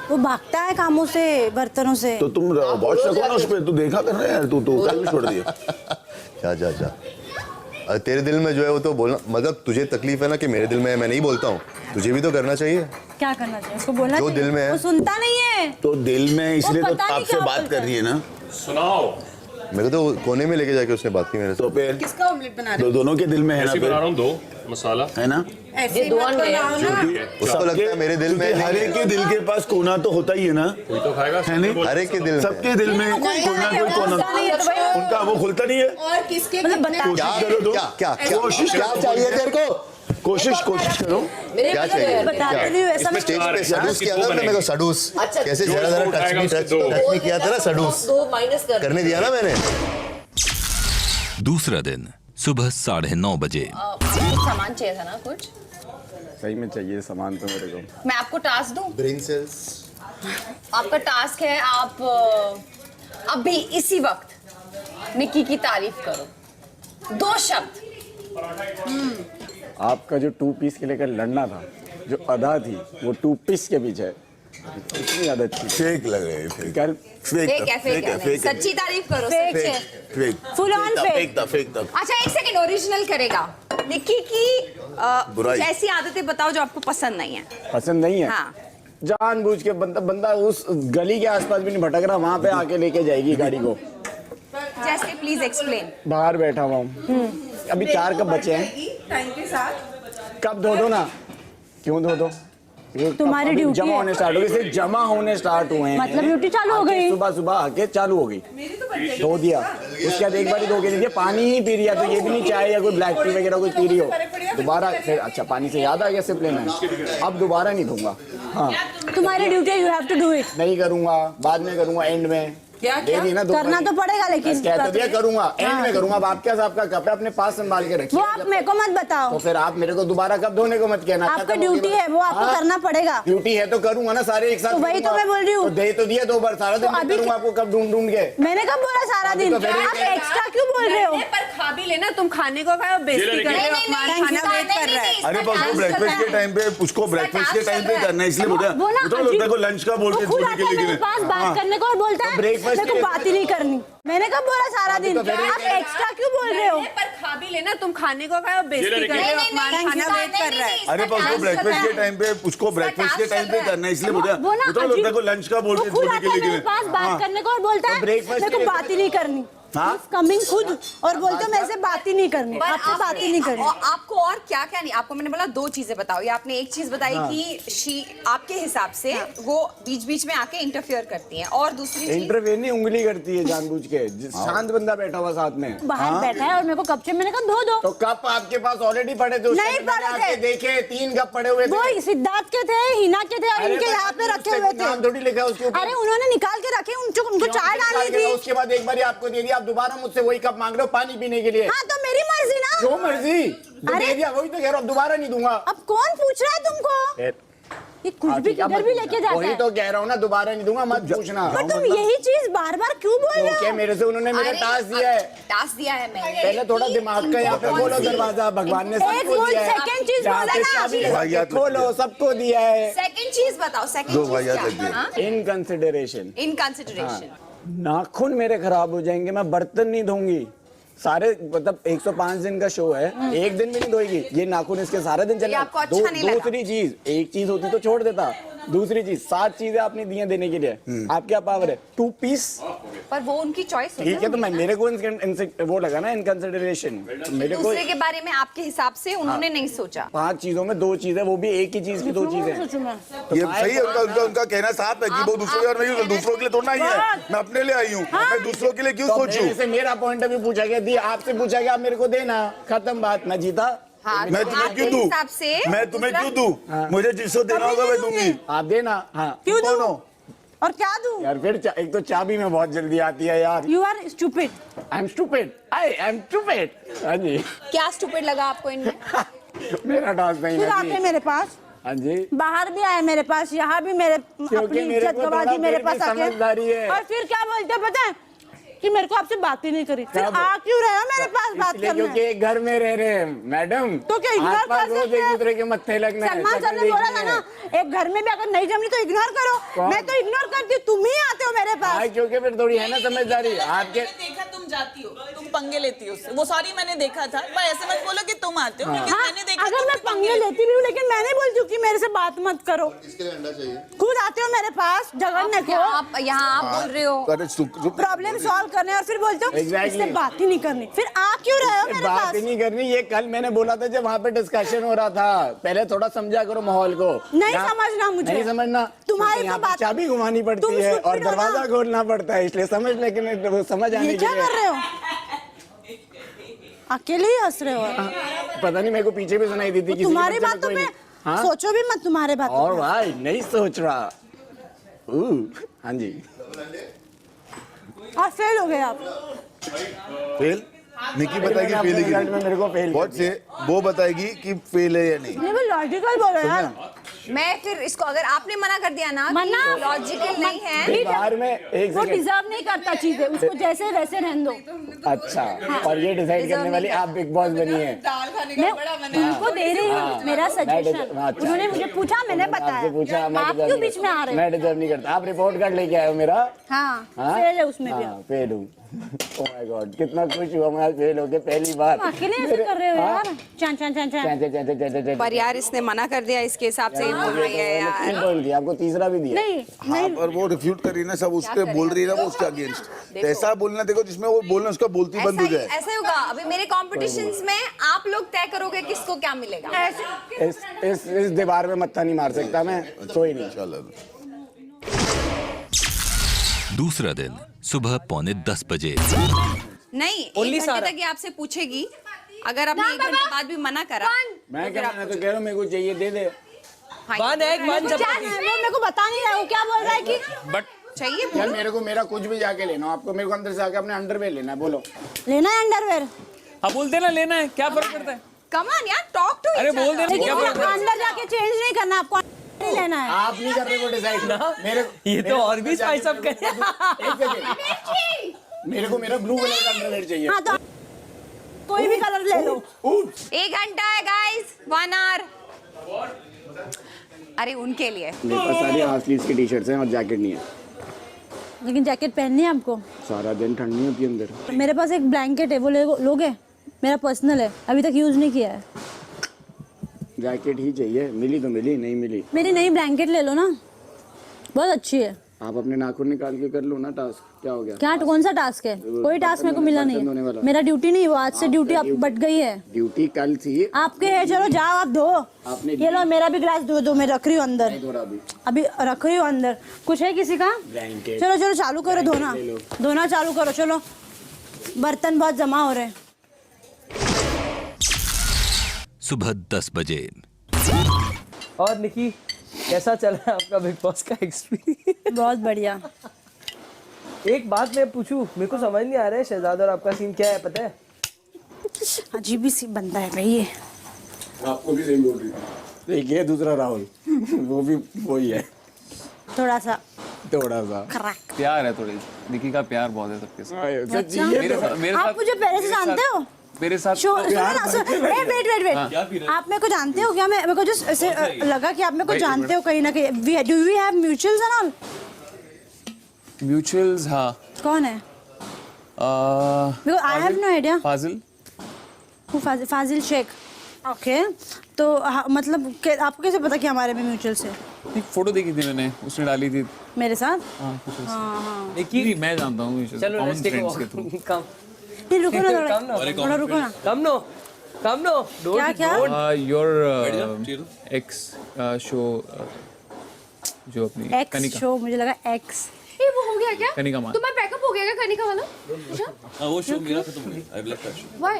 Speaker 17: वो भागता है कामों से, बर्तनों से।
Speaker 6: तो तुम वॉच रखो ना उस पे, तू देखा कर रहा है यार, तू कल भी छोड़ दिया।
Speaker 9: जा। तेरे दिल में जो है वो तो बोलना, मतलब तुझे तकलीफ है ना कि मेरे दिल में है, मैं नहीं बोलता हूँ, तुझे भी तो करना चाहिए।
Speaker 17: क्या करना चाहिए? उसको बोलना
Speaker 9: जो
Speaker 17: चाहिए।
Speaker 9: दिल में है।
Speaker 17: वो सुनता नहीं है।
Speaker 6: तो दिल में इसलिए तो
Speaker 17: पता नहीं
Speaker 6: आपसे
Speaker 17: क्या
Speaker 6: बात
Speaker 17: बोलता
Speaker 6: कर रही है ना।
Speaker 11: सुनाओ।
Speaker 9: मेरे को तो कोने में लेके जाके उसने बात की मेरे से।
Speaker 6: तो फिर
Speaker 2: किसका ऑमलेट बना रहे हो?
Speaker 6: दोनों के दिल में है ना,
Speaker 11: ऐसे बना रहा हूँ 2 मसाला,
Speaker 6: है ना?
Speaker 2: ऐसे मत बनाओ ना।
Speaker 9: उसको लगता है मेरे दिल में,
Speaker 6: हर एक के दिल के पास कोना तो होता ही है ना,
Speaker 11: कोई तो खाएगा,
Speaker 6: है नहीं?
Speaker 9: हर एक के दिल में,
Speaker 6: सबके दिल में कोई ना कोई कोना, उनका वो खुलता नहीं है।
Speaker 2: और किसके
Speaker 17: मतलब
Speaker 2: कितने-
Speaker 17: बता।
Speaker 6: कोशिश करो तो
Speaker 9: क्या चाहिए तेरे को?
Speaker 6: कोशिश करो।
Speaker 9: क्या चाहिए?
Speaker 17: बताते नहीं हूँ, ऐसा
Speaker 9: इसमें स्टेज पे सडूस किया था ना मेरे को, सडूस कैसे जरा जरा टच मी किया था ना, सडूस करने दिया ना मैंने।
Speaker 19: दूसरा दिन सुबह 9:30 बजे।
Speaker 8: सामान चाहिए था ना कुछ?
Speaker 5: सही में चाहिए सामान तो मेरे को।
Speaker 8: मैं आपको टास्क दूं?
Speaker 9: Brain cells.
Speaker 8: आपका टास्क है, आप अभी इसी वक्त निक्की की तारीफ करो, 2 शब्द।
Speaker 5: आपका जो 2 पीस के लेकर लड़ना था, जो अदा थी वो 2 पीस के पीछे इतनी ज्यादा अच्छी।
Speaker 6: फेक लग रहे हैं।
Speaker 5: कल
Speaker 2: फेक है। सच्ची तारीफ करो।
Speaker 6: Fake
Speaker 2: full on fake.
Speaker 6: Fake.
Speaker 2: अच्छा एक सेकंड, ओरिजिनल करेगा। निक्की की कुछ ऐसी आदतें बताओ जो आपको पसंद नहीं है।
Speaker 5: पसंद नहीं है?
Speaker 2: हाँ।
Speaker 5: जानबूझ के बंदा उस गली के आसपास भी नहीं भटक रहा, वहां पे आके लेके जाएगी गाड़ी को।
Speaker 2: जैसे प्लीज एक्सप्लेन।
Speaker 5: बाहर बैठा हुआ हूँ, अभी 4 कप बचे हैं।
Speaker 2: टाइम के साथ
Speaker 5: कप धो दो ना। क्यों धो दो?
Speaker 17: तुम्हारी ड्यूटी
Speaker 5: जमा होने स्टार्ट हो गई, सिर्फ जमा होने स्टार्ट हुए हैं।
Speaker 17: मतलब ड्यूटी चालू हो गई।
Speaker 5: सुबह आके चालू हो गई, धो दिया। उसके बाद एक बार ही धो के दीजिए, पानी ही पी रही है तो ये भी नहीं चाय या कोई ब्लैक टी वगैरह कुछ पी रही हो दोबारा फिर। अच्छा पानी से याद आ गया सिर्फ लेना है, अब दोबारा नहीं धोऊंगा। हाँ
Speaker 17: तुम्हारी duty, you have to do it.
Speaker 5: नहीं करूंगा, बाद में करूंगा, एंड में।
Speaker 2: क्या
Speaker 5: ना
Speaker 17: करना तो पड़ेगा, लेकिन
Speaker 5: कह तो दिया करूंगा, एंड में करूंगा। अब आपके साथ आपका कप है, अपने पास संभाल के रखिए।
Speaker 17: वो आप मेरे को मत बताओ।
Speaker 5: तो फिर आप मेरे को दोबारा कप धोने को मत कहना।
Speaker 17: आपका ड्यूटी है, वो आपको करना पड़ेगा।
Speaker 5: ड्यूटी है तो करूंगा ना, सारे एक साथ।
Speaker 17: तो वही तो मैं बोल रही हूँ।
Speaker 5: दे तो दिया 2 बार, सारा दिन
Speaker 17: अभी
Speaker 5: करूंगा आपको कप ढूंढ के।
Speaker 17: मैंने कब बोला सारा दिन? आप एक्स्ट्रा क्यों बोल रहे हो?
Speaker 2: पर खा भी लेना, तुम खाने को खाओ, बेइज्जती कर रहे हो, खाना वेट कर रहा है।
Speaker 6: अरे पर उसको ब्रेकफास्ट के टाइम पे, उसको ब्रेकफास्ट के टाइम पे करना है, इसलिए बोला को लंच का बोल के छोड़ने के लिए।
Speaker 17: पास बात करने को और बोलता है मेरे को बात ही नहीं करनी। मैंने कब बोला सारा दिन? आप एक्स्ट्रा क्यों बोल रहे हो?
Speaker 2: पर खा भी लेना, तुम खाने को खाओ, बेइज्जती कर रहे हो, खाना वेट कर रहा है।
Speaker 6: अरे पर उसको ब्रेकफास्ट के टाइम पे, उसको ब्रेकफास्ट के टाइम पे करना है, इसलिए बोला को लंच का बोल के छोड़ने के लिए।
Speaker 17: पास बात करने को और बोलता है मेरे को बात ही नहीं करनी। कमिंग खुद और बोलते हो मेरे से बात ही नहीं करनी, आपसे बात ही नहीं करनी।
Speaker 2: आपको और क्या क्या नहीं, आपको मैंने बोला 2 चीजें बताओ। ये आपने एक चीज बताई कि आपके हिसाब से वो बीच बीच में आके इंटरफेयर करती हैं, और दूसरी चीज
Speaker 5: इंटरफेयर नहीं, उंगली करती है जानबूझ के। शांत बंदा बैठा हुआ साथ में,
Speaker 17: बाहर बैठा है और मेरे को कप से मैंने कहा धो दो।
Speaker 5: तो कप आपके पास ऑलरेडी पड़े थे?
Speaker 17: नहीं पड़े थे,
Speaker 5: देखे 3 कप पड़े हुए थे।
Speaker 17: वो सिद्धार्थ के थे, हिना के थे और इनके यहाँ पे रखे हुए थे।
Speaker 5: थोड़ी लिखा उसके ऊपर।
Speaker 17: अरे उन्होंने निकाल के रखे, उनको चाय डालनी थी।
Speaker 5: उसके बाद एक बार आपको दे दिया, आप दोबारा मुझसे वही कप मांग रहे हो पानी पीने के लिए।
Speaker 17: हाँ तो मेरी मर्जी ना।
Speaker 5: जो मर्जी दे दिया, वही तो कह रहा हूँ, दोबारा नहीं दूंगा।
Speaker 17: अब कौन पूछ रहा है तुमको? ये कुछ भी किधर भी लेके जाता है।
Speaker 5: वही तो कह रहा हूँ ना, दोबारा नहीं दूंगा, मत पूछना।
Speaker 17: पर तुम यही चीज बार बार क्यों बोल रहे हो?
Speaker 5: क्या मेरे से उन्होंने मेरा टास्क दिया है?
Speaker 2: टास्क दिया है मैंने।
Speaker 5: पहले थोड़ा दिमाग का यहाँ पे खोलो दरवाजा, भगवान ने सबको दिया है।
Speaker 17: सेकंड चीज बोला ना,
Speaker 5: खोलो, सबको दिया है।
Speaker 2: सेकंड चीज बताओ। सेकंड चीज
Speaker 5: इन कंसिडरेशन।
Speaker 2: इन कंसिडरेशन
Speaker 5: नाखून मेरे खराब हो जाएंगे, मैं बर्तन नहीं धोऊंगी। सारे मतलब 105 दिन का शो है, एक दिन भी नहीं धोएगी। ये नाखून इसके सारे दिन चले।
Speaker 2: आपको अच्छा नहीं लगा?
Speaker 5: दूसरी चीज, एक चीज होती तो छोड़ देता, दूसरी चीज 7 चीजें आपने दी हैं देने के लिए। आप क्या पावर है? 2 पीस।
Speaker 2: पर वो उनकी चॉइस है।
Speaker 5: ठीक है, तो मैं मेरे को वो लगा ना इन कंसिडरेशन। मेरे को
Speaker 2: दूसरे के बारे में आपके हिसाब से उन्होंने नहीं सोचा।
Speaker 5: 5 चीजों में 2 चीजें, वो भी एक ही चीज की 2 चीजें।
Speaker 6: ये सही है, उनका कहना साफ है कि वो दूसरों के लिए, दूसरों के लिए थोड़ा ही है। मैं अपने लिए आई हूँ, मैं दूसरों के लिए क्यों सोचूं?
Speaker 5: जैसे मेरा पॉइंट ऑफ व्यू पूछा गया, आपसे पूछा गया, आप मेरे को देना, खत्म बात, मैं जीता।
Speaker 2: हाँ,
Speaker 6: मैं तुम्हें क्यों दूं? मैं तुम्हें क्यों दूं? मुझे जिसको देना होगा मैं दूंगी।
Speaker 5: आप देना। हाँ
Speaker 17: क्यों दूं? और क्या दूं?
Speaker 5: यार फिर एक तो चाबी में बहुत जल्दी आती है यार।
Speaker 17: You are stupid.
Speaker 5: I am stupid. I am stupid. हाँ जी।
Speaker 2: क्या स्टूपिड लगा आपको इनमें?
Speaker 5: मेरा डांस नहीं
Speaker 17: फिर आते मेरे पास।
Speaker 5: हाँ जी।
Speaker 17: बाहर भी आए मेरे पास, यहाँ भी मेरे अपनी इज्जत गवा दी मेरे पास आके। और फिर क्या बोलते पता है कि मेरे को आपसे बात ही नहीं करी। फिर आ क्यों रहे हो मेरे पास बात करने?
Speaker 5: क्योंकि एक घर में रह रहे हैं मैडम,
Speaker 17: तो क्या इग्नोर कर सकते हैं?
Speaker 5: एक दूसरे के मत्थे लगना है।
Speaker 17: सलमान सर ने बोला था ना, एक घर में भी अगर नहीं जमनी तो इग्नोर करो। मैं तो इग्नोर करती हूँ, तुम ही आते हो मेरे पास।
Speaker 5: क्योंकि फिर थोड़ी है ना समझदारी आपके।
Speaker 21: देखा तुम जाती हो, तुम पंगे लेती हो उससे। वो सॉरी मैंने देखा था, पर ऐसे मत बोलो कि तुम आते हो, क्योंकि मैंने देखा।
Speaker 17: अगर मैं पंगे लेती भी हूँ, लेकिन मैं नहीं बोलती हूँ कि मेरे से बात मत करो।
Speaker 9: इसके लिए अंडा चाहिए।
Speaker 17: खुद आते हो मेरे पास झगड़ने को।
Speaker 2: आप यहाँ आप बोल रहे हो
Speaker 17: प्रॉब्लम सॉल्व करने, और फिर बोलते हो इससे बात ही नहीं करनी। फिर आ क्यों रहे हो मेरे पास?
Speaker 5: बात ही नहीं करनी, ये कल मैंने बोला था जब वहाँ पे डिस्कशन हो रहा था। पहले थोड़ा समझा करो माहौल को।
Speaker 17: नहीं समझना मुझे,
Speaker 5: नहीं समझना।
Speaker 17: तुम्हारी
Speaker 5: यहाँ पे चाबी घुमानी पड़ती है और दरवाजा खोलना पड़ता है, इसलिए समझ, लेकिन वो समझ आने के लिए।
Speaker 17: क्या कर रहे हो? अकेले ही हंस रहे हो।
Speaker 10: पता नहीं, मेरे को पीछे भी सुनाई दी थी किसी
Speaker 17: तुम्हारी
Speaker 10: बच्चे ने,
Speaker 17: बातों
Speaker 10: कोई
Speaker 17: में
Speaker 10: नहीं। हाँ?
Speaker 17: सोचो भी मत तुम्हारे बातों
Speaker 10: और
Speaker 17: में।
Speaker 10: भाई नहीं सोच रहा। हाँ जी।
Speaker 17: और फेल हो गए आप।
Speaker 6: फेल? निकी बताएगी फेल है कि नहीं?
Speaker 10: मेरे को फेल
Speaker 6: बहुत से वो बताएगी कि फेल है या नहीं।
Speaker 17: नहीं, वो लॉजिकल बोलो यार।
Speaker 2: मैं फिर इसको, अगर आपने मना कर दिया ना
Speaker 17: मना
Speaker 2: लॉजिकल नहीं है,
Speaker 10: बाहर में एक
Speaker 17: वो
Speaker 10: सेकंड।
Speaker 17: डिजर्व नहीं करता चीजें, उसको जैसे वैसे रहने दो।
Speaker 10: अच्छा, और ये डिसाइड करने वाली आप बिग बॉस बनी है।
Speaker 17: मैं उनको दे रही हूँ मेरा सजेशन। उन्होंने मुझे पूछा, मैंने
Speaker 10: आपसे पूछा,
Speaker 17: बताया। आप क्यों बीच में आ रहे
Speaker 10: मैं
Speaker 17: हो?
Speaker 10: डिजर्व नहीं करता। आप रिपोर्ट कार्ड लेके आए हो मेरा।
Speaker 17: हाँ, फेल है उसमें भी।
Speaker 10: फेल हूँ। ओह माय गॉड, कितना खुश हुआ मैं फेल हो गए पहली बार।
Speaker 17: अकेले ऐसे कर रहे हो यार। चां चां चां चां।
Speaker 2: पर यार इसने मना कर दिया, इसके हिसाब से ही बोल रही है यार।
Speaker 10: आपको तीसरा भी दिया।
Speaker 17: नहीं
Speaker 6: हाँ, पर वो रिफ्यूट कर रही है ना, सब उस पे बोल रही है ना, वो उसके अगेंस्ट। ऐसा बोलना देखो जिसमें वो बोलना उसका बोलती बंद हो जाए।
Speaker 2: ऐसा ही होगा। अभी मेरे कॉम्पिटिशंस में आप लोग तय करोगे किसको क्या मिलेगा।
Speaker 10: इस दीवार में मत्था नहीं मार सकता मैं, कोई नहीं।
Speaker 6: चलो।
Speaker 19: दूसरा दिन सुबह 9:45 बजे।
Speaker 2: नहीं, 1 घंटे तक ये आपसे पूछेगी। अगर आपने 1 घंटे बाद भी मना करा,
Speaker 10: मैं क्या, मैं तो कह रहा हूँ मेरे को चाहिए, दे दे।
Speaker 17: मेरे को बता नहीं रहा, वो क्या बोल रहा है कि
Speaker 10: बट
Speaker 2: चाहिए
Speaker 10: यार मेरे को, मेरा कुछ भी जाके लेना हो आपको, मेरे को अंदर से आके अपने अंडरवेयर लेना है। बोलो
Speaker 17: लेना है अंडरवेयर?
Speaker 4: हाँ बोल देना, लेना है, क्या फर्क पड़ता है?
Speaker 2: कम ऑन यार, टॉक टू।
Speaker 4: अरे बोल देना,
Speaker 17: लेकिन
Speaker 4: क्या फर्क पड़ता है?
Speaker 17: अंदर जाके चेंज नहीं करना, आपको नहीं लेना है।
Speaker 10: आप नहीं कर रहे वो डिसाइड ना। मेरे
Speaker 4: ये तो और भी स्पाइस अप करे।
Speaker 10: मेरे को मेरा ब्लू कलर का अंडरवेयर चाहिए।
Speaker 17: हाँ तो कोई भी कलर ले लो।
Speaker 2: 1 घंटा है गाइस, 1 आवर। अरे उनके लिए
Speaker 10: मेरे पास सारी हाफ स्लीव्स की टी-शर्ट्स हैं और जैकेट नहीं है।
Speaker 17: लेकिन जैकेट पहननी है आपको।
Speaker 10: सारा दिन ठंड नहीं होती अंदर।
Speaker 17: मेरे पास एक ब्लैंकेट है, वो लोगे? मेरा पर्सनल है, अभी तक यूज नहीं किया है।
Speaker 10: जैकेट ही चाहिए, मिली तो मिली, नहीं मिली
Speaker 17: मेरी नई ब्लैंकेट ले लो ना, बहुत अच्छी है।
Speaker 10: आप अपने नाखून निकाल के कर लो ना टास्क। क्या हो गया?
Speaker 17: क्या, कौन सा टास्क है? कोई टास्क मेरे को मिला नहीं है। मेरा ड्यूटी नहीं हुआ, आज से ड्यूटी अब बट गई है।
Speaker 10: ड्यूटी कल थी
Speaker 17: आपके है, चलो जाओ आप धो। ये लो मेरा भी ग्लास दो, मैं रख रही हूँ अंदर। अभी रख रही हूँ अंदर। कुछ है किसी का? चलो चलो चालू करो धोना चालू करो। चलो, बर्तन बहुत जमा हो रहे हैं।
Speaker 19: सुबह 10 बजे।
Speaker 20: और निकी, कैसा चल रहा है आपका बिग बॉस का एक्सपीरियंस?
Speaker 17: बहुत बढ़िया।
Speaker 20: एक बात मैं पूछूं, मेरे को समझ नहीं आ रहा है शहजादा और आपका सीन क्या है, पता है?
Speaker 17: अजीब ही सी बंदा है भाई ये।
Speaker 10: आपको भी सही बोल रही है। देखिए दूसरा राहुल वो भी वही है,
Speaker 17: थोड़ा सा क्रैक।
Speaker 11: प्यार है थोड़ी, निकी का प्यार बहुत है सबके साथ।
Speaker 17: अच्छा?
Speaker 11: मेरे
Speaker 17: आप
Speaker 11: साथ
Speaker 17: मुझे पहले से जानते हो?
Speaker 11: मेरे साथ
Speaker 17: वेट आप मेरे को जानते हो क्या? मेरे को जस्ट ऐसे लगा कि आप मेरे को जानते हो कहीं ना कहीं। Do we have mutuals and all?
Speaker 11: Mutuals, हाँ।
Speaker 17: कौन है? I have no idea. Fazil Sheikh. Okay, तो मतलब आपको कैसे पता कि हमारे में म्यूचुअल्स है?
Speaker 11: एक फोटो देखी थी मैंने, उसने डाली थी
Speaker 17: मेरे साथ।
Speaker 11: हाँ, निकी मैं जानता हूँ,
Speaker 20: चलो
Speaker 11: कॉमन फ्रेंड्स के थ्रू।
Speaker 17: नहीं रुको ना, थोड़ा रुको ना।
Speaker 20: कम नो।
Speaker 17: क्या?
Speaker 11: योर एक्स शो, जो अपनी
Speaker 17: एक्स शो, मुझे लगा एक्स।
Speaker 3: ये वो हो गया क्या?
Speaker 11: कनिका मान।
Speaker 3: तुम्हारा बैकअप हो गया क्या कनिका वाला?
Speaker 1: वो शो मेरा खत्म हो गया। I left that show.
Speaker 3: Why?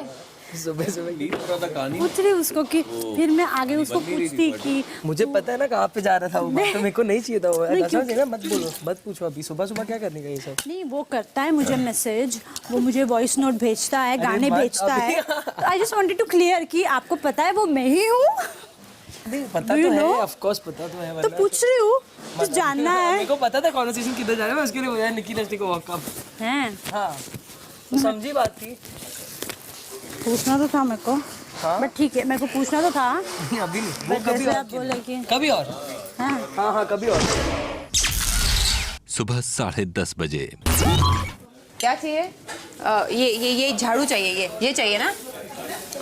Speaker 20: सुबह कहानी
Speaker 17: पूछ रही उसको कि फिर मैं आगे उसको पूछती कि
Speaker 20: मुझे पता है ना कहाँ पे जा रहा था वो, तो मेरे को नहीं चाहिए था वो। ऐसा मत बोलो, मत पूछो अभी। सुबह सुबह क्या करने का ये सब?
Speaker 17: नहीं, वो करता है मुझे मैसेज, वो मुझे वॉइस नोट भेजता है, गाने भेजता है। I just wanted to clear कि आपको पता है वो मैं ही हूँ।
Speaker 20: पता तो है, ऑफ कोर्स पता तो है।
Speaker 17: तो पूछ रही हूँ, तो जानना है।
Speaker 20: मेरे को पता था कॉन्वर्सेशन किधर जा रहा है, मैं उसके लिए बोला निकी नस्टी को वॉक अप
Speaker 17: हैं।
Speaker 20: हाँ, तो समझी बात थी।
Speaker 17: पूछना तो था मेरे को, बट ठीक है, मेरे को पूछना तो था।
Speaker 20: अभी नहीं, वो
Speaker 17: कभी और बोले कि
Speaker 20: कभी और। हाँ कभी और।
Speaker 19: सुबह 10:30 बजे।
Speaker 2: क्या चाहिए? ये झाड़ू चाहिए, ये चाहिए ना?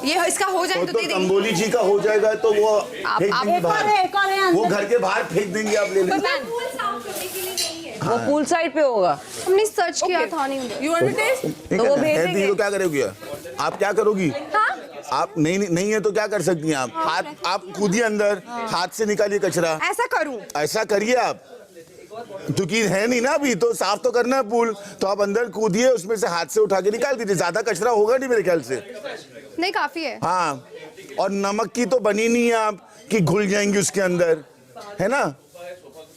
Speaker 2: ये इसका हो जाए तो दे देंगे।
Speaker 6: कंबोली जी का हो जाएगा तो वो फेंक देंगे बाहर। वो घर के बाहर फेंक देंगे, आप ले लेंगे।
Speaker 2: वो पूल साइड पे होगा।
Speaker 3: हमने सर्च किया था, नहीं
Speaker 2: यू वांट टू टेस्ट?
Speaker 6: तो वो भेज देंगे। तो क्या करोगी आप? क्या करोगी? आप नहीं है तो क्या कर सकती हैं आप? हाथ आप खुद ही अंदर हाथ से निकालिए कचरा।
Speaker 2: ऐसा करूं?
Speaker 6: ऐसा करिए आप। क्योंकि है नहीं ना अभी, तो साफ तो करना है पूल, तो आप अंदर कूदिए, उसमें से हाथ से उठा के निकाल दीजिए, ज्यादा कचरा होगा नहीं मेरे ख्याल से।
Speaker 2: नहीं काफी है।
Speaker 6: हाँ, और नमक की तो बनी नहीं है आप कि घुल जाएंगी उसके अंदर, है ना।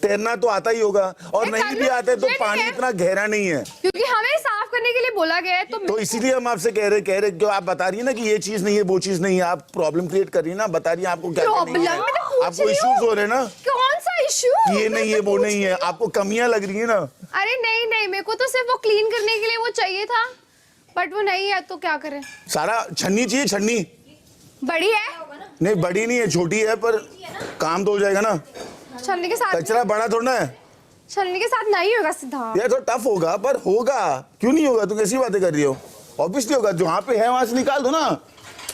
Speaker 6: तैरना तो आता ही होगा, और नहीं भी आता है तो पानी इतना गहरा नहीं है,
Speaker 2: क्योंकि हमें साफ करने के लिए बोला गया है, तो
Speaker 6: इसीलिए हम आपसे कह रहे क्यों आप बता रही है ना कि ये चीज नहीं है वो चीज नहीं है, आप प्रॉब्लम क्रिएट कर रही है ना, बता रही है आपको क्या नहीं है, आपको इश्यूज हो रहे हैं ना।
Speaker 2: कौन सा इशू?
Speaker 6: ये नहीं है वो नहीं है, आपको कमियां लग रही है ना।
Speaker 2: अरे नहीं, मेरे को तो सिर्फ वो क्लीन करने के लिए वो चाहिए था, बट वो नहीं है तो क्या करें।
Speaker 6: सारा छन्नी चाहिए, छन्नी
Speaker 2: बड़ी है?
Speaker 6: नहीं बड़ी नहीं है, छोटी है, पर काम तो हो जाएगा ना।
Speaker 2: छन्नी के साथ
Speaker 6: कचरा बड़ा थोड़ा है,
Speaker 2: छन्नी के साथ नहीं होगा सिद्धार्थ।
Speaker 6: यार थोड़ा टफ होगा, पर होगा, क्यों नहीं होगा, तुम कैसी बातें कर रही हो, ऑब्वियसली होगा, जहाँ पे है वहां से निकाल दो ना।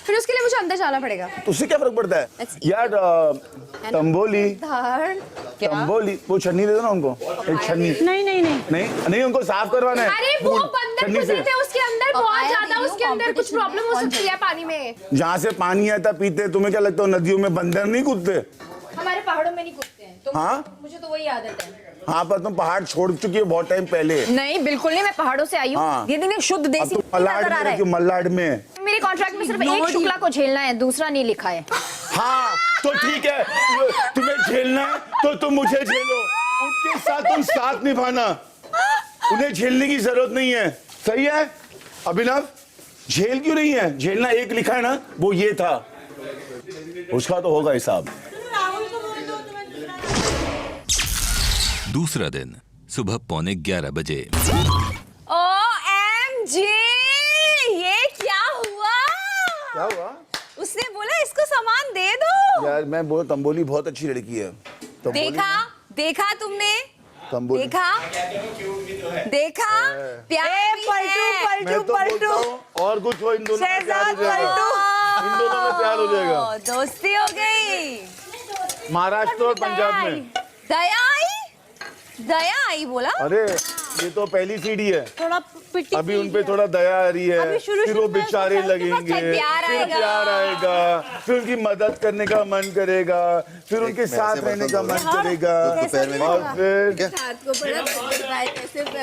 Speaker 2: फिर उसके लिए मुझे अंदर जाना पड़ेगा,
Speaker 6: तो उससे क्या फर्क पड़ता है यार। तंबोली तंबोली, वो छन्नी दे दो ना उनको, एक छन्नी। नहीं उनको साफ करवाना है।
Speaker 2: अरे वो बंदर गुजरे थे उसके अंदर, बहुत ज्यादा उसके अंदर कुछ प्रॉब्लम हो सकती है पानी में।
Speaker 6: जहाँ से पानी आता पीते, तुम्हें क्या लगता है नदियों में बंदर नहीं कूदते?
Speaker 8: हमारे पहाड़ों में नहीं कूदते हैं, तो
Speaker 6: हाँ?
Speaker 8: मुझे तो वही आदत है।
Speaker 6: हाँ, पर तुम पहाड़ छोड़ चुकी हो बहुत टाइम पहले।
Speaker 2: नहीं बिल्कुल नहीं, मैं पहाड़ों से आई हूँ।
Speaker 6: हाँ।
Speaker 2: ये दिन शुद्ध देसी
Speaker 6: मल्लाड में
Speaker 2: मेरे कॉन्ट्रैक्ट में सिर्फ एक शुक्ला को झेलना है, दूसरा नहीं लिखा है।
Speaker 6: हाँ तो ठीक है, तुम्हें झेलना है तो तुम मुझे झेलो, उनके साथ तुम साथ निभाना, उन्हें झेलने की जरूरत नहीं है। सही है अभिनव, झेल क्यों नहीं है? झेलना एक लिखा है ना, वो ये था, उसका तो होगा हिसाब।
Speaker 19: दूसरा दिन सुबह 11:15 बजे।
Speaker 2: OMG, ये क्या हुआ?
Speaker 6: क्या हुआ?
Speaker 2: उसने बोला इसको सामान दे दो।
Speaker 6: यार मैं बोल, तंबोली बहुत अच्छी लड़की है।
Speaker 2: देखा तुमने?
Speaker 6: तंबोली
Speaker 2: देखा प्यार पलटू
Speaker 6: और कुछ हो, इन दोनों में प्यार हो जाएगा, इन दोनों में प्यार हो जाएगा,
Speaker 2: दोस्ती हो गई।
Speaker 6: महाराष्ट्र और पंजाब में।
Speaker 2: दया आई बोला?
Speaker 6: अरे ये तो पहली सीढ़ी है,
Speaker 17: थोड़ा पिटी
Speaker 6: अभी उनपे थोड़ा दया आ रही है, फिर वो बेचारे लगेंगे, फिर प्यार आएगा, फिर उनकी मदद करने का मन करेगा, फिर उनके साथ रहने का मन करेगा, और फिर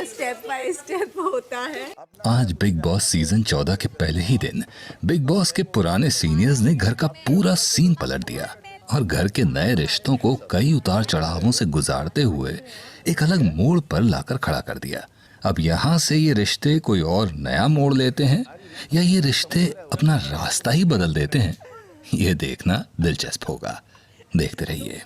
Speaker 3: स्टेप बाय स्टेप होता है।
Speaker 19: आज बिग बॉस सीजन 14 के पहले ही दिन बिग बॉस के पुराने सीनियर्स ने घर का पूरा सीन पलट दिया और घर के नए रिश्तों को कई उतार चढ़ावों से गुजारते हुए एक अलग मोड़ पर लाकर खड़ा कर दिया। अब यहाँ से ये रिश्ते कोई और नया मोड़ लेते हैं या ये रिश्ते अपना रास्ता ही बदल देते हैं, ये देखना दिलचस्प होगा। देखते रहिए।